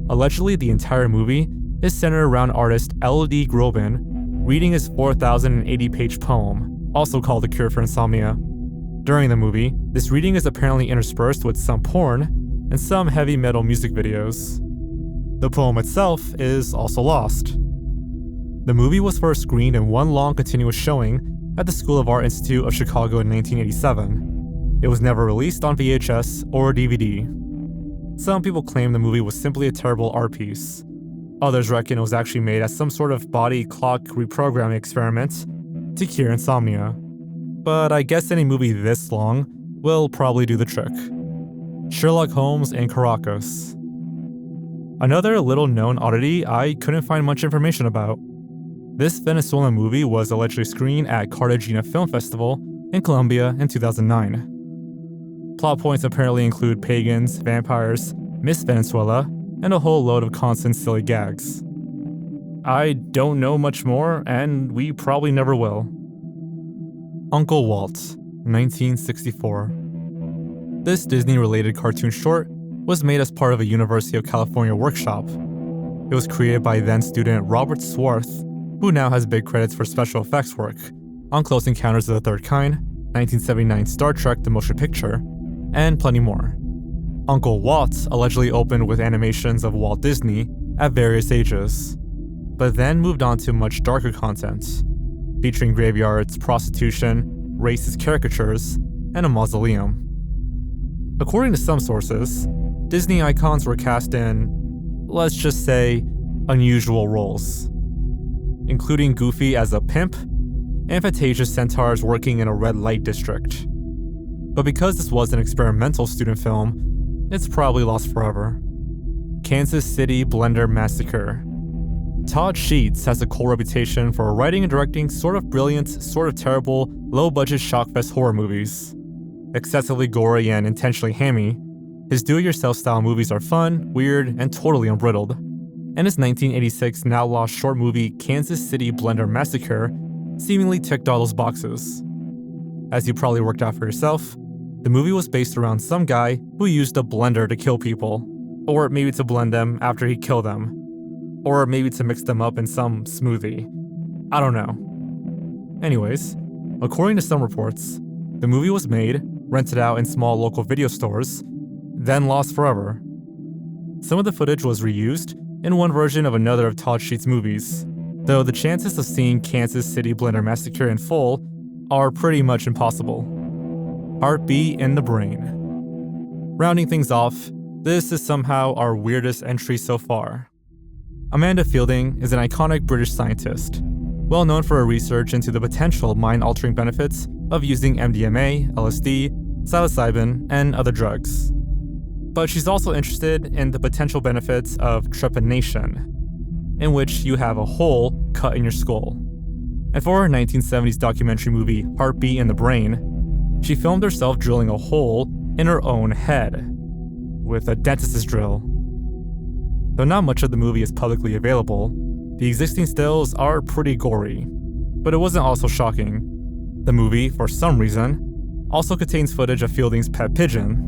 Allegedly, the entire movie is centered around artist L.D. Grobin reading his 4,080-page poem, also called The Cure for Insomnia. During the movie, this reading is apparently interspersed with some porn and some heavy metal music videos. The poem itself is also lost. The movie was first screened in one long continuous showing at the School of Art Institute of Chicago in 1987. It was never released on VHS or DVD. Some people claim the movie was simply a terrible art piece. Others reckon it was actually made as some sort of body clock reprogramming experiment to cure insomnia. But I guess any movie this long will probably do the trick. Sherlock Holmes in Caracas. Another little-known oddity I couldn't find much information about. This Venezuelan movie was allegedly screened at Cartagena Film Festival in Colombia in 2009. Plot points apparently include pagans, vampires, Miss Venezuela, and a whole load of constant silly gags. I don't know much more, and we probably never will. Uncle Walt, 1964. This Disney-related cartoon short was made as part of a University of California workshop. It was created by then-student Robert Swarth, who now has big credits for special effects work on Close Encounters of the Third Kind, 1979 Star Trek The Motion Picture, and plenty more. Uncle Walt allegedly opened with animations of Walt Disney at various ages, but then moved on to much darker content, featuring graveyards, prostitution, racist caricatures, and a mausoleum. According to some sources, Disney icons were cast in, let's just say, unusual roles, including Goofy as a pimp and Fantasia centaurs working in a red light district. But because this was an experimental student film, it's probably lost forever. Kansas City Blender Massacre. Todd Sheets has a cool reputation for writing and directing sort of brilliant, sort of terrible, low-budget shockfest horror movies. Excessively gory and intentionally hammy, his do-it-yourself style movies are fun, weird, and totally unbridled. And his 1986 now-lost short movie Kansas City Blender Massacre seemingly ticked all those boxes. As you probably worked out for yourself, the movie was based around some guy who used a blender to kill people, or maybe to blend them after he killed them, or maybe to mix them up in some smoothie. I don't know. Anyways, according to some reports, the movie was made, rented out in small local video stores, then lost forever. Some of the footage was reused in one version of another of Todd Sheets' movies, though the chances of seeing Kansas City Blender Massacre in full are pretty much impossible. Heartbeat in the Brain. Rounding things off, this is somehow our weirdest entry so far. Amanda Fielding is an iconic British scientist, well known for her research into the potential mind-altering benefits of using MDMA, LSD, psilocybin, and other drugs. But she's also interested in the potential benefits of trepanation, in which you have a hole cut in your skull. And for her 1970s documentary movie Heartbeat in the Brain, she filmed herself drilling a hole in her own head, with a dentist's drill. Though not much of the movie is publicly available, the existing stills are pretty gory, but it wasn't also shocking. The movie, for some reason, also contains footage of Fielding's pet pigeon.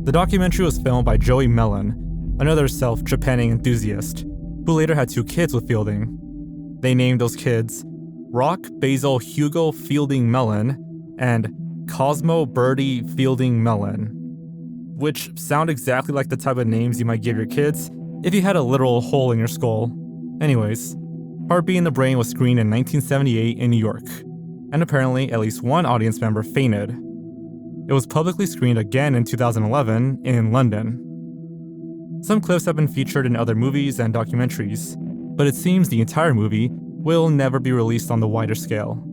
The documentary was filmed by Joey Mellon, another self-trepanning enthusiast, who later had 2 kids with Fielding. They named those kids Rock Basil Hugo Fielding Mellon and Cosmo Birdie Fielding Mellon, which sound exactly like the type of names you might give your kids if you had a literal hole in your skull. Anyways, Heartbeat in the Brain was screened in 1978 in New York, and apparently at least one audience member fainted. It was publicly screened again in 2011 in London. Some clips have been featured in other movies and documentaries, but it seems the entire movie will never be released on the wider scale.